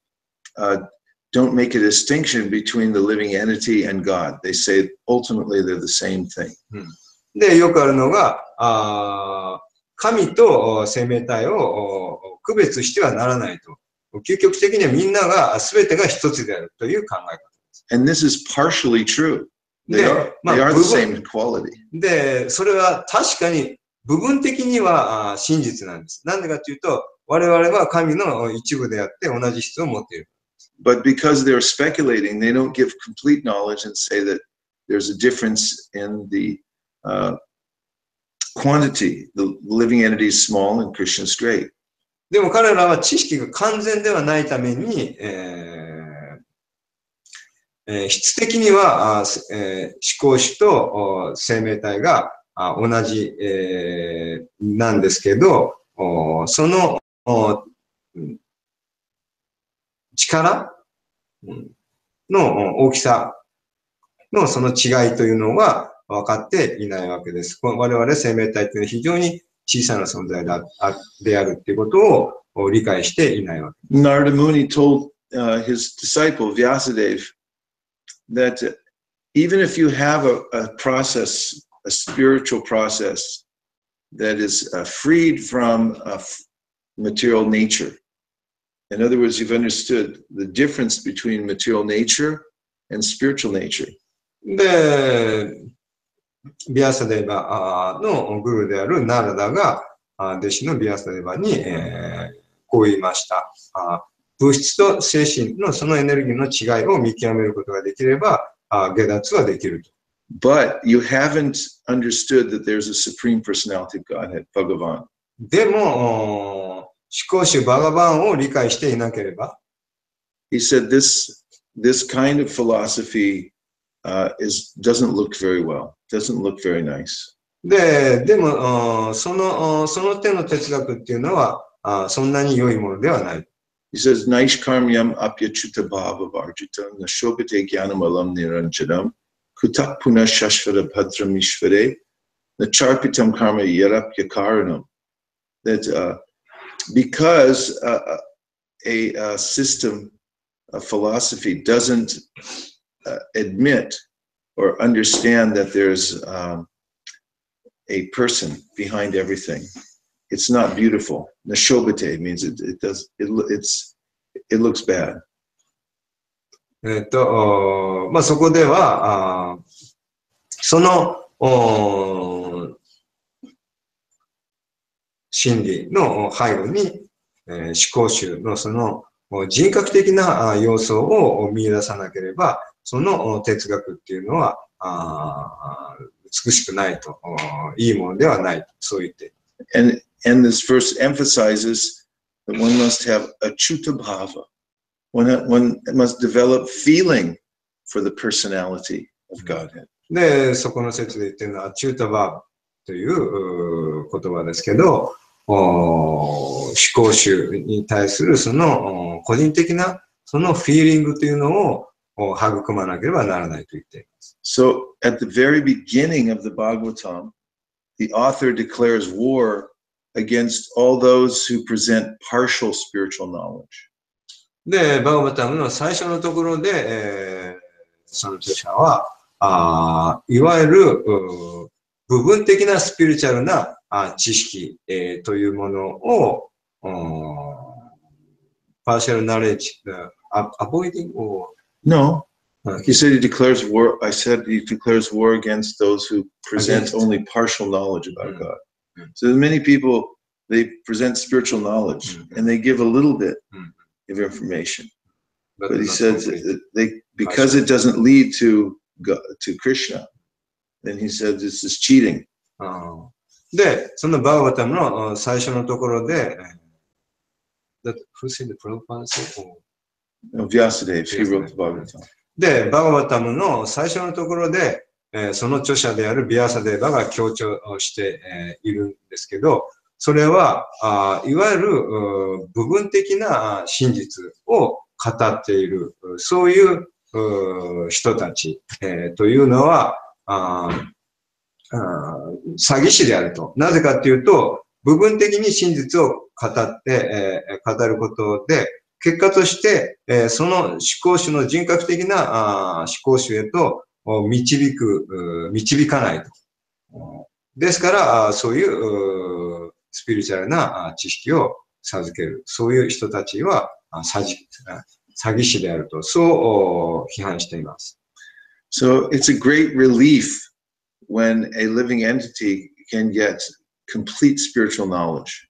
don't make a distinction between the living entity and God. They say ultimately they're the same thing. で、よくあるのが、神と生命体を区別してはならないと。究極的にはみんなが全てが一つであるという考え方です。And this is partially true. They are the same quality. で、それは確かに部分的には真実なんです。なんでかというと、我々は神の一部であって同じ質を持っている。But because they're speculating, they don't give complete knowledge and say that there's a difference in the quantity. The living entity is small and Krishna's great. でも彼らは知識が完全ではないために、質的には思考主と生命体が同じ、なんですけど、その力の大きさのその違いというのは分かっていないわけです。我々生命体というのは非常に小さな存在であるということを理解していないわけです。Narada Muni told his disciple Vyasadeva that even if you have a process, a spiritual process that is freed from material nature, in other words, you've understood the difference between material nature and spiritual nature. で、ビアサデーバのグルであるナラダが弟子のビアサデーバに、こう言いました。物質と精神のそのエネルギーの違いを見極めることができれば、下脱はできると。But you haven't understood that there's a supreme personality of Godhead, Bhagavan. でも、思考主バガバンを理解していなければ。He said this kind of philosophy doesn't look very well, doesn't look very nice. でも、その手の哲学っていうのは、そんなに良いものではない。He says, Naishkarmyam apyachuta bhava varjitam, nashobhate jnanamalam niranjanam, kutak puna shashvara bhadram ishvare, nacharpitam karma yarapyakaranam. That because a system, a philosophy doesn't admit or understand that there's a person behind everything, it's not beautiful. Nashobhate means it looks bad. そこでは、その真理の背後に、思考主のその人格的な要素を見出さなければ、その哲学っていうのは美しくないと、いいものではないと、そう言って。And this verse emphasizes that one must have achuta bhava. One must develop feeling for the personality of Godhead. で、そこの説で言ってるのは、アチュータバーという言葉ですけど、思考主に対するその個人的なそのフィーリングというのを育まなければならないと言っています。So, at the very beginning of the Bhagavatam, the author declares war against all those who present partial spiritual knowledge. で、バガバタムの最初のところで、その著者はいわゆる部分的なスピリチュアルな知識、というものをpartial knowledge, avoiding or no. He said he declares war. I said he declares war against those who present only partial knowledge about God. So many people, they present spiritual knowledge and they give a little bit of information. But he says because it doesn't lead to Krishna, then he said this is cheating. で、そのバガバタムの最初のところで、Who said the Prabhupada? Vyasadeva, he wrote the Bhagavatam. で、バガバタムの最初のところで、その著者であるビアサデーバが強調しているんですけど、それは、いわゆる部分的な真実を語っている、そういう人たち、というのは、詐欺師であると。なぜかというと、部分的に真実を語って、語ることで、結果として、その思考主の人格的な思考主へと導かないと。ですから、そういうスピリチュアルな知識を授ける。そういう人たちは詐欺師であると、そう批判しています。So it's a great relief when a living entity can get complete spiritual knowledge.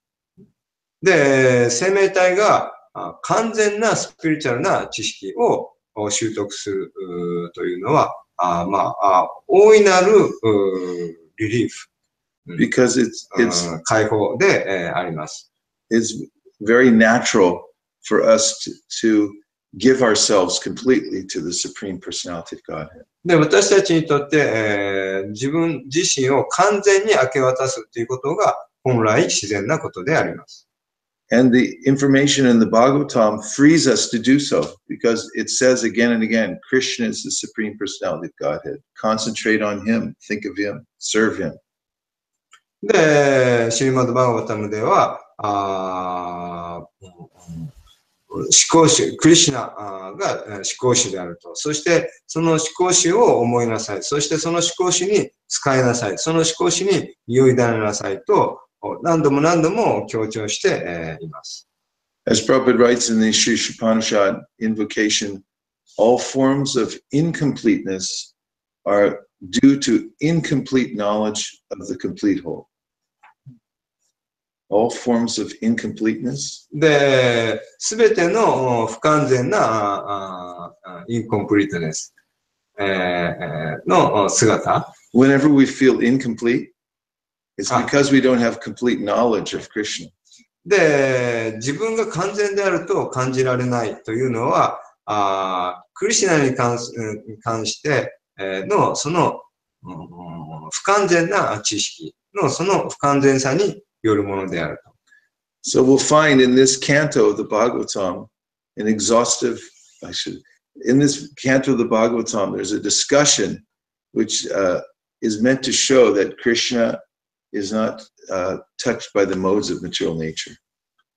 で、生命体が完全なスピリチュアルな知識を習得するというのは、大いなるリリーフ。Because it's 解放であります。It's very natural for us to give ourselves completely to the Supreme Personality of Godhead. で、私たちにとって、自分自身を完全に明け渡すということが本来自然なことであります。And the information in the Bhagavatam frees us to do so because it says again and again, Krishna is the Supreme Personality of Godhead. Concentrate on Him, think of Him, serve Him. で、シリマッド・バーガバタムでは、思考主、クリシュナが思考主であると。そして、その思考主を思いなさい。そして、その思考主に使いなさい。その思考主に身を委ねなさいと、何度も何度も強調しています。As Prabhupada writes in the Sri Upanishad invocation, all forms of incompleteness are due to incomplete knowledge of the complete whole. All forms of incompleteness. で、すべての不完全なインコンプリートネスの姿。Whenever we feel incomplete, it's because we don't have complete knowledge of Krishna. で、自分が完全であると感じられないというのは、クリシュナに関してのその不完全な知識のその不完全さによるものであると。So we'll find in this canto of the Bhagavatam, in this canto of the Bhagavatam, there's a discussion which is meant to show that Krishna is not touched by the modes of material nature.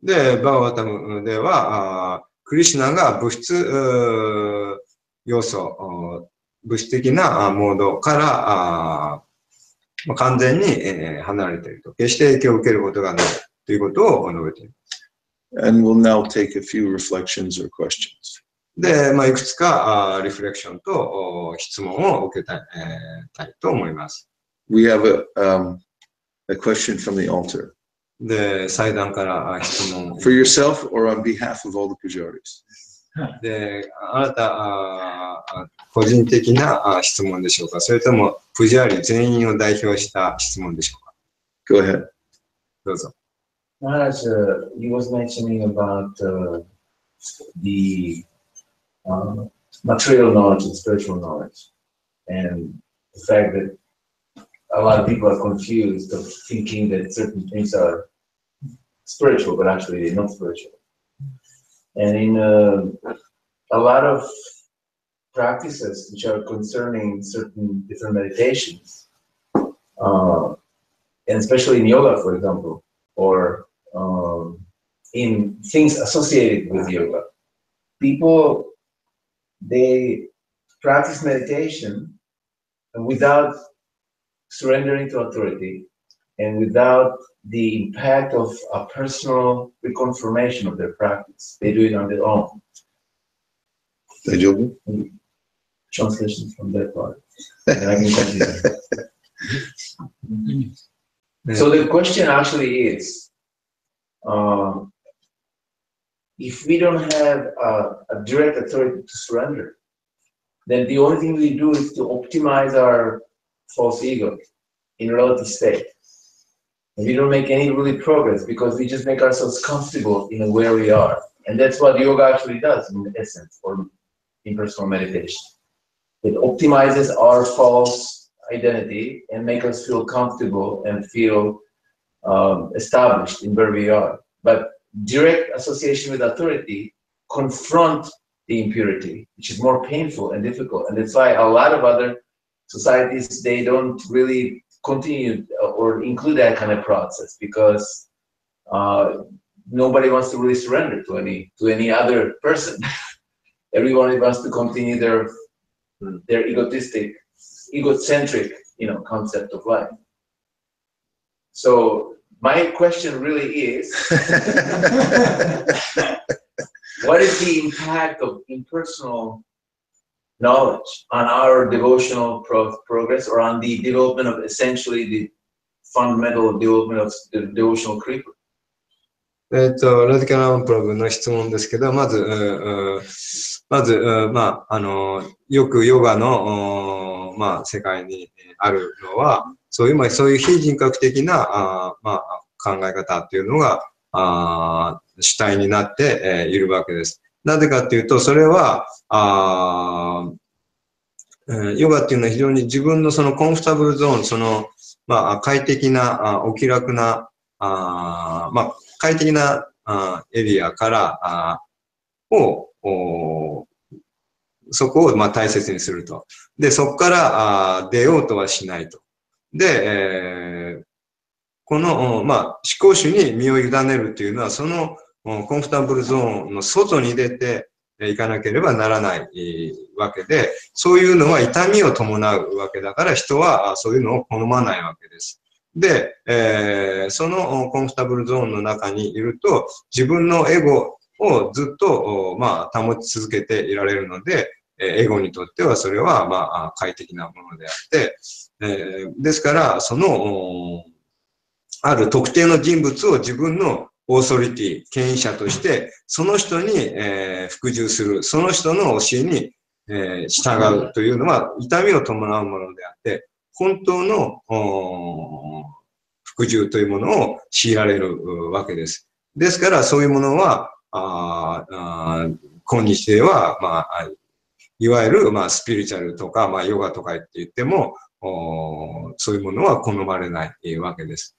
で、バーワタムでは、クリシュナが物質要素、物質的なモードから完全に離れていると。決して影響を受けることがないということを述べている。And we'll now take a few reflections or questions. で、いくつかリフレクションと質問を受けたいと思います。We have a question from the altar. で、祭壇から質問。For yourself or on behalf of all the pujaris? で、あなた個人的な質問でしょうか、それともプジャーリ全員を代表した質問でしょうか。Go ahead. どうぞ。Maharaj, you was mentioning about the material knowledge and spiritual knowledge, and the fact that a lot of people are confused of thinking that certain things are spiritual, but actually they're not spiritual. And in a lot of practices which are concerning certain different meditations, and especially in yoga, for example, or in things associated with yoga, people, they practice meditation without surrendering to authority and without the impact of a personal reconfirmation of their practice. They do it on their own. Translation from that part. And I can continue. So the question actually is, if we don't have a direct authority to surrender, then the only thing we do is to optimize our false ego in relative state. And we don't make any really progress because we just make ourselves comfortable in where we are. And that's what yoga actually does in essence, or in personal meditation. It optimizes our false identity and make us feel comfortable and feel established in where we are. But direct association with authority confront the impurity, which is more painful and difficult. And that's why a lot of other societies, they don't really continue or include that kind of process, because nobody wants to really surrender to any other person. Everyone wants to continue their egocentric, concept of life. So my question really is, what is the impact of impersonal knowledge on our devotional progress, or on the development of essentially the fundamental development of the devotional creeper? ラディカルアンプラブの質問ですけど、まず、よくヨガの、世界にあるのは、そういう非人格的な、考え方っていうのが、主体になって、いるわけです。なぜかっていうと、それは、ヨガっていうのは非常に自分のそのコンフォタブルゾーン、快適な、お気楽な、快適なエリアからそこを大切にすると。で、そこから出ようとはしないと。で、この思考主に身を委ねるというのは、そのコンフォタブルゾーンの外に出ていかなければならないわけで、そういうのは痛みを伴うわけだから、人はそういうのを好まないわけです。で、そのコンフォタブルゾーンの中にいると、自分のエゴをずっと、保ち続けていられるので、エゴにとってはそれは、快適なものであって、ですから、ある特定の人物を自分のオーソリティ、権威者として、その人に、服従する、その人の教えに、従うというのは痛みを伴うものであって、本当の服従というものを強いられるわけです。ですから、そういうものは、今日では、いわゆる、スピリチュアルとか、ヨガとかって言っても、そういうものは好まれないわけです。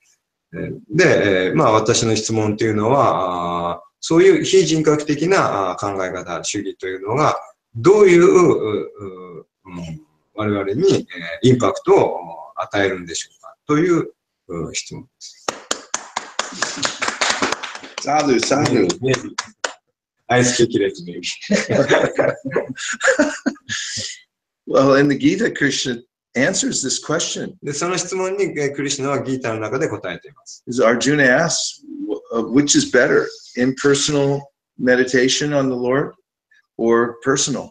で、私の質問というのは、そういう非人格的な考え方、主義というのが、どういう我々にインパクトを与えるんでしょうかという質問です。Sadhu, sadhu. I speculate maybe. Well, in the Gita, Krishna answers this question. で、その質問にクリシュナはギータの中で答えています。Arjuna asks, which is better, impersonal meditation on the Lord or personal?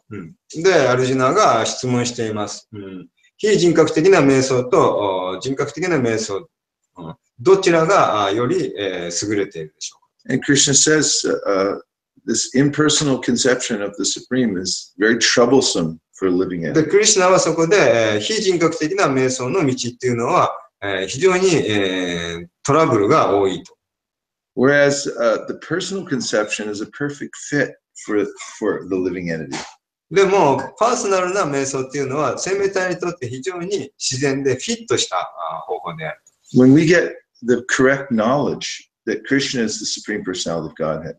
で、アルジュナが質問しています。非人格的な瞑想と人格的な瞑想、どちらがより優れているでしょうか。And Krishna says this impersonal conception of the Supreme is very troublesome for living in. で、クリシュナはそこで非人格的な瞑想の道っていうのは非常にトラブルが多いと。Whereas the personal conception is a perfect fit for the living entity. でも、パーソナルな瞑想っていうのは生命体にとって非常に自然でフィットした方法である。When we get the correct knowledge that Krishna is the Supreme Personality of Godhead.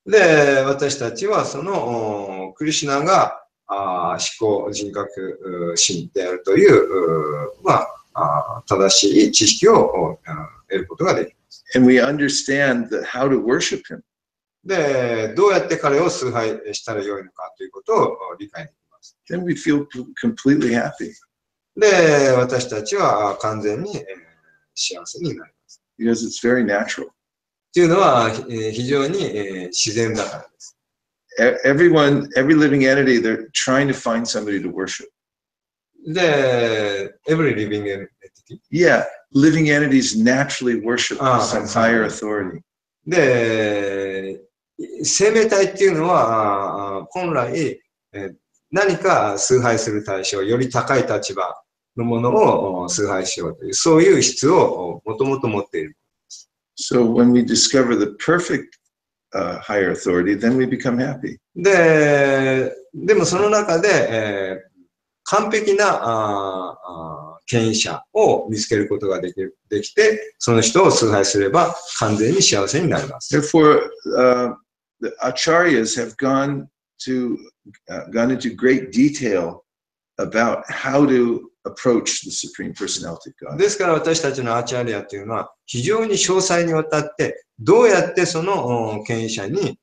で、私たちはそのクリシュナが思考人格心であるという正しい知識を得ることができます。And we understand how to worship him. で、どうやって彼を崇拝したらよいのかということを理解できます。Then we feel completely happy. で、私たちは完全に幸せになります。Because it's very natural. というのは非常に自然だからです。Every living entity, they're trying to find somebody to worship. Every living entity? Yeah, living entities naturally worship some higher authority. で、生命体っていうのは本来何か崇拝する対象、より高い立場のものを崇拝しようという、そういう質をもともと持っている。So when we discover the perfect higher authority, then we become happy. でもその中で、完璧な権威者を見つけることができて、その人を崇拝すれば完全に幸せになります。Therefore, the acharyas have gone into great detail about how to approach the Supreme Personality of God. ですから私たちのアーチャリアというのは非常に詳細にわたってどうやってその権威者に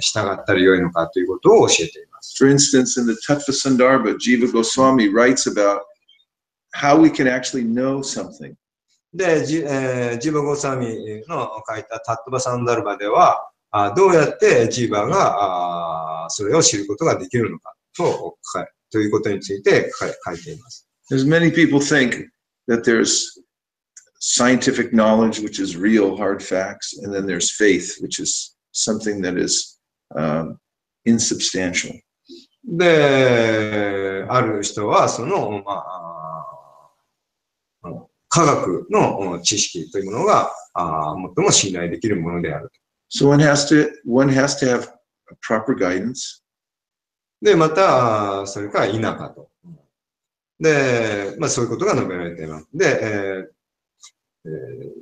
従ったらよいのかということを教えています。For instance, in the Tattva Sandarbha, Jiva Goswami writes about how we can actually know something. で、ジーバ・ゴーサミの書いたタットバ・サンダルバでは、どうやってジーバがそれを知ることができるのかということについて書いています。There's many people think that there's scientific knowledge, which is real, hard facts, and then there's faith, which is something that is insubstantial. で、ある人はその、科学の知識というものが最も信頼できるものである。So one has to have proper guidance. で、また、それから否かと。で、そういうことが述べられています。で、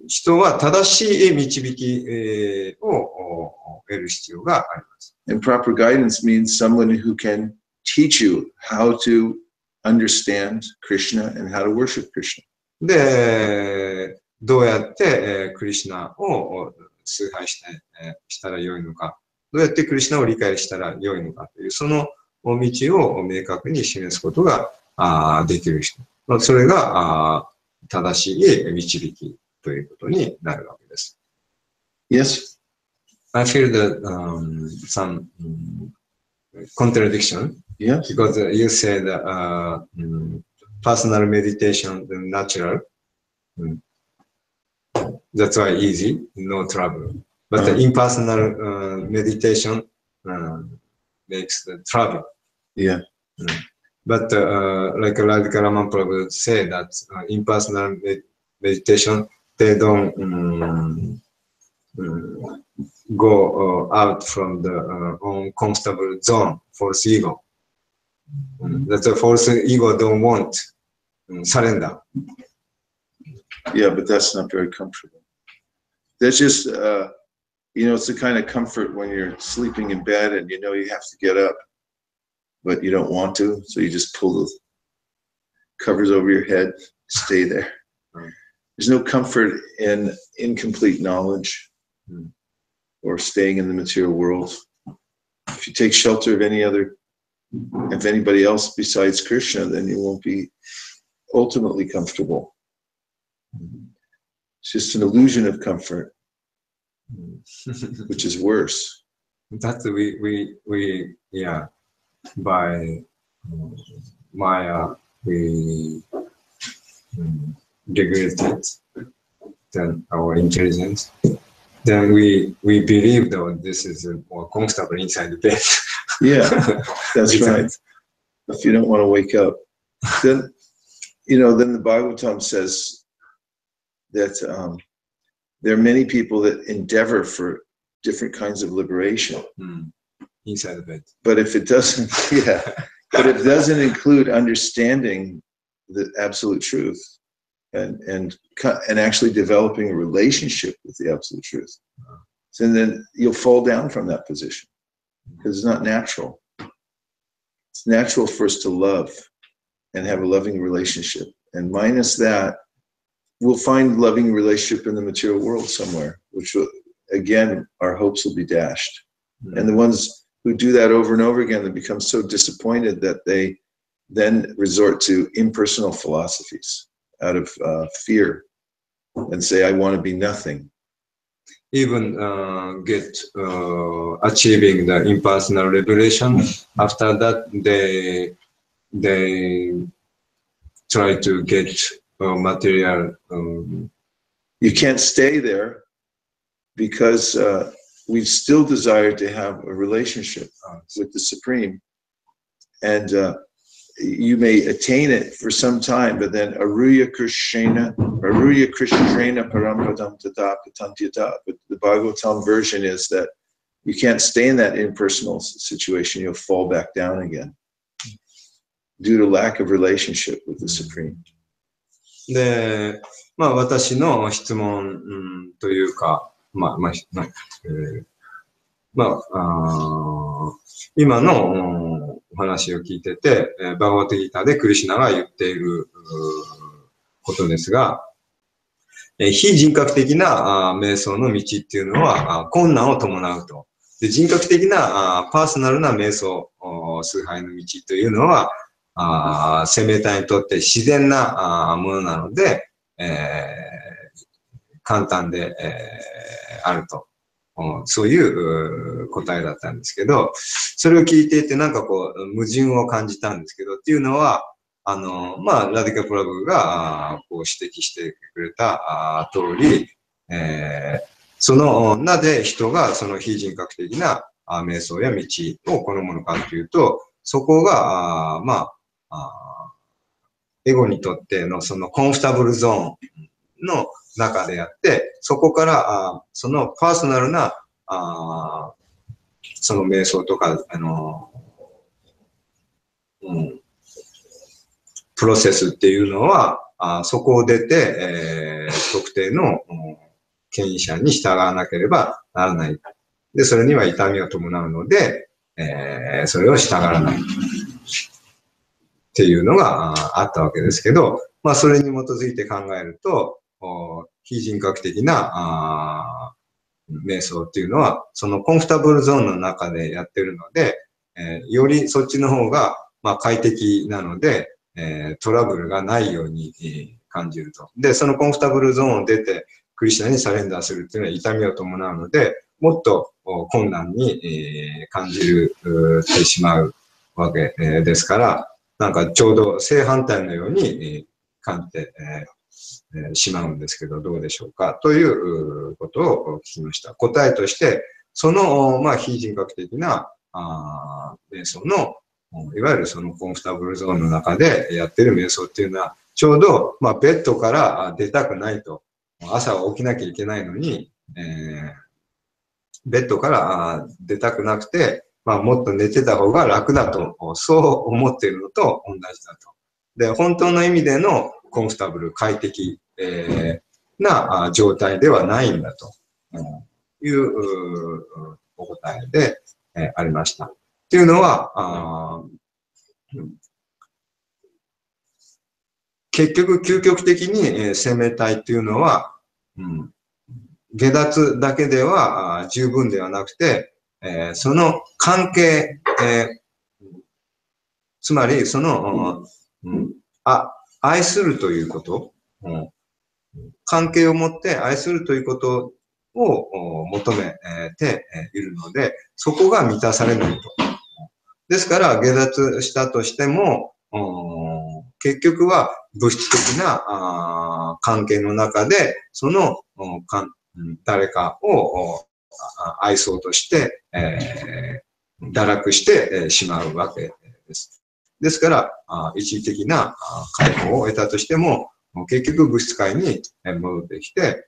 人は正しい導きを得る必要があります。And proper guidance means someone who can teach you how to understand Krishna and how to worship Krishna. で、どうやって、クリシュナを崇拝したらよいのか、どうやってクリシュナを理解したらよいのかという、その道を明確に示すことができる人。それが正しい導きということになるわけです。Yes? I feel that some contradiction. Yes. Because you said personal meditation, natural. That's why easy, no trouble. But the impersonal meditation makes the trouble. Yeah. But like Radhika Raman Prabhu said that impersonal meditation, they don't go out from the uncomfortable zone, false ego. That's a false ego don't want surrender. Yeah, but that's not very comfortable. That's just, it's the kind of comfort when you're sleeping in bed and you know you have to get up, but you don't want to, so you just pull the covers over your head, stay there. There's no comfort in incomplete knowledge or staying in the material world. If you take shelter of anybody else besides Krishna, then you won't be ultimately comfortable. It's just an illusion of comfort, which is worse. That's by Maya, we regulated then our intelligence. Then we believe that this is more comfortable inside the bed. Yeah, that's right. If you don't want to wake up, then the Bhagavatam says that there are many people that endeavor for different kinds of liberation. Inside the bed. But if it doesn't, but if it doesn't include understanding the absolute truth and actually developing a relationship with the absolute truth, then you'll fall down from that position because it's not natural. It's natural for us to love and have a loving relationship. And minus that, we'll find loving relationship in the material world somewhere, which will, again, our hopes will be dashed. And the ones who do that over and over again, they become so disappointed that they then resort to impersonal philosophies out of fear and say, I want to be nothing. Even achieving the impersonal liberation. After that, they try to get material. You can't stay there because we still desire to have a relationship with the Supreme. And you may attain it for some time, but then Aruya Krishna Parampadam Tata Patantyata. But the Bhagavatam version is that you can't stay in that impersonal situation, you'll fall back down again due to lack of relationship with the Supreme. で、まあ私の質問、というか、今のお話を聞いてて、バガバットギーターでクリシュナが言っていることですが、非人格的な瞑想の道っていうのは困難を伴うと。で、人格的なパーソナルな瞑想、崇拝の道というのは、生命体にとって自然なものなので、簡単で、あると。そういう答えだったんですけど、それを聞いていてなんかこう矛盾を感じたんですけど、っていうのは、ラディカ・プラブがこう指摘してくれた通り、なぜ人がその非人格的な瞑想や道を好むのかというと、そこが、エゴにとってのそのコンフォタブルゾーンの中であって、そこからそのパーソナルなその瞑想とかプロセスっていうのはそこを出て、特定の権威者に従わなければならない。で、それには痛みを伴うので、それを従わないっていうのがあったわけですけど、それに基づいて考えると、非人格的な瞑想っていうのは、そのコンフォタブルゾーンの中でやってるので、よりそっちの方が快適なので、トラブルがないように感じると。で、そのコンフォタブルゾーンを出て、クリシュナにサレンダーするっていうのは痛みを伴うので、もっと困難に感じてしまうわけですから、なんかちょうど正反対のように感じてしまうんですけど、どうでしょうかということを聞きました。答えとして、その、非人格的な瞑想の、いわゆるそのコンフォタブルゾーンの中でやってる瞑想っていうのは、ちょうど、ベッドから出たくないと。朝は起きなきゃいけないのに、ベッドから出たくなくて、もっと寝てた方が楽だと、そう思っているのと同じだと。で、本当の意味でのコンフォタブル、快適、な状態ではないんだというお答えでありました。っていうのは、結局究極的に生命体っていうのは、下脱だけでは十分ではなくて、その関係、つまりその、愛するということ、関係を持って愛するということを求めているので、そこが満たされないと。ですから、下脱したとしても、結局は物質的な関係の中で、その誰かを愛そうとして、堕落してしまうわけです。ですから、一時的な解放を得たとしても、結局物質界に戻ってきて、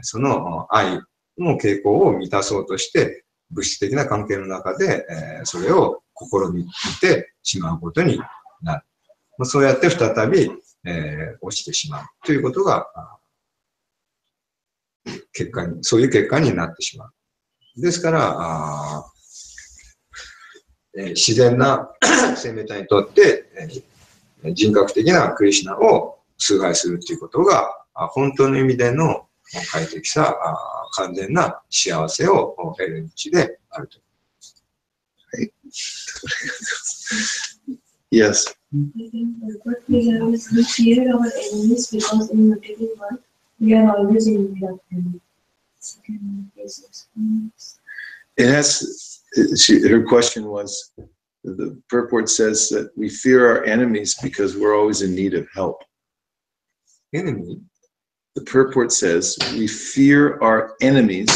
その愛の傾向を満たそうとして、物質的な関係の中で、それを試みてしまうことになる。そうやって再び、落ちてしまうということが、そういう結果になってしまう。ですから、自然な生命体にとって、人格的なクリシュナを崇拝するということが、本当の意味での快適さ、完全な幸せを得る道であると。はい。Yes. What we have is we fear our enemies because in material world we are always in need of them. It has. Her question was, the purport says that we fear our enemies because we're always in need of help. Enemy? The purport says we fear our enemies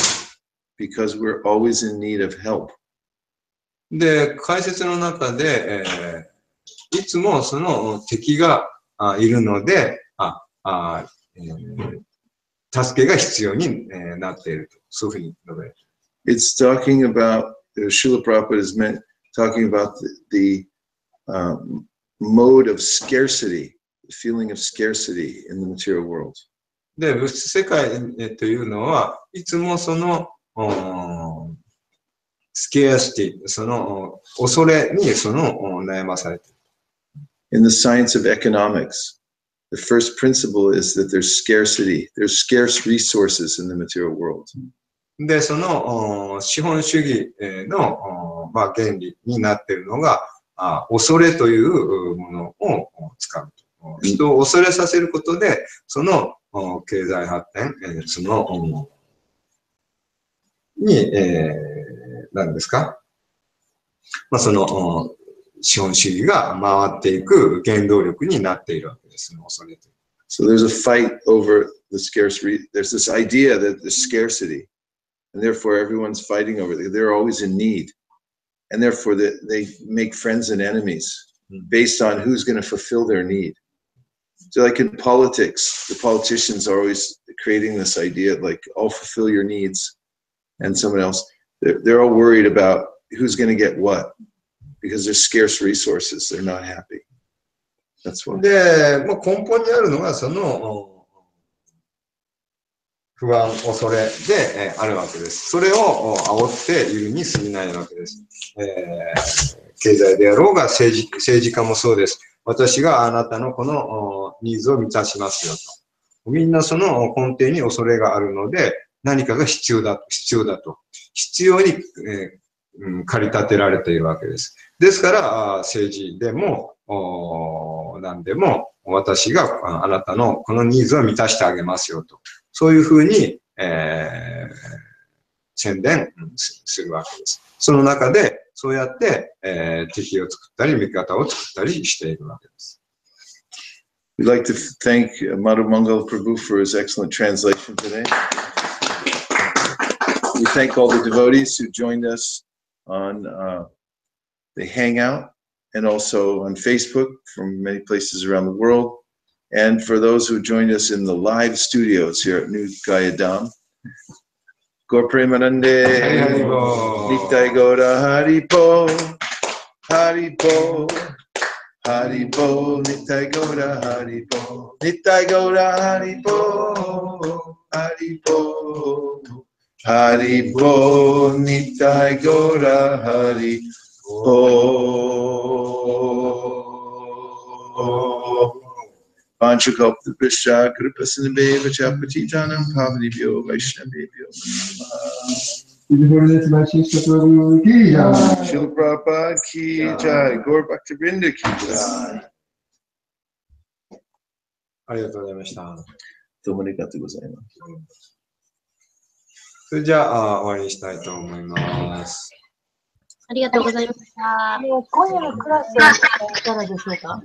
because we're always in need of help. で、解説の中で、いつもその敵がいるので、助けが必要になっていると、そういうふうに述べる。It's talking about, Srila Prabhupada is talking about the mode of scarcity. feeling of scarcity in the material world. で、物質世界というのは、いつもその、スケアシティ、その恐れに悩まされている。In the science of economics, the first principle is that there's scarcity. There's scarce resources in the material world. で、その資本主義の原理になっているのが、恐れというものを使う。人を恐れさせることで、その経済発展、何ですか、その資本主義が回っていく原動力になっているわけです。恐れという。So there's a fight over the there's this idea that there's scarcity, and therefore everyone's fighting over it. They're always in need, and therefore they make friends and enemies based on who's going to fulfill their need. So like in politics, the politicians are always creating this idea of like, I'll fulfill your needs, and someone else, they're all worried about who's going to get what, because there's scarce resources. They're not happy. That's why. で、根本にあるのがその不安、恐れであるわけです。それを煽っているに過ぎないわけです。経済であろうが政治家もそうです。私があなたのこのニーズを満たしますよと。みんなその根底に恐れがあるので、何かが必要だと。必要に、駆り立てられているわけです。ですから、政治でも、何でも、私があなたのこのニーズを満たしてあげますよと。そういうふうに、宣伝するわけです。その中で、そうやって、敵を作ったり、味方を作ったりしているわけです。We'd like to thank Madhu Mangal Prabhu for his excellent translation today. We thank all the devotees who joined us on the Hangout and also on Facebook from many places around the world. And for those who joined us in the live studios here at New Gayadam. Gaur Premanande, Nitai Gaura Haripo, Haripo, Haripo, Nitai Gaura Haripo, Nitai Gaura Haripo, Haripo, Haripo, Nitai Gaura Haripo. Panchakalpavrisha Kripasinabheva Chapatitanam Pavanibhyo Vaishnavibhyo Srila Prabhupada Ki Jai, Gaur Bhaktivinoda Ki Jai. ありがとうございました。どうもありがとうございます。それじゃあ、終わりにしたいと思います。ありがとうございました。今夜のクラスはいかがでしょうか？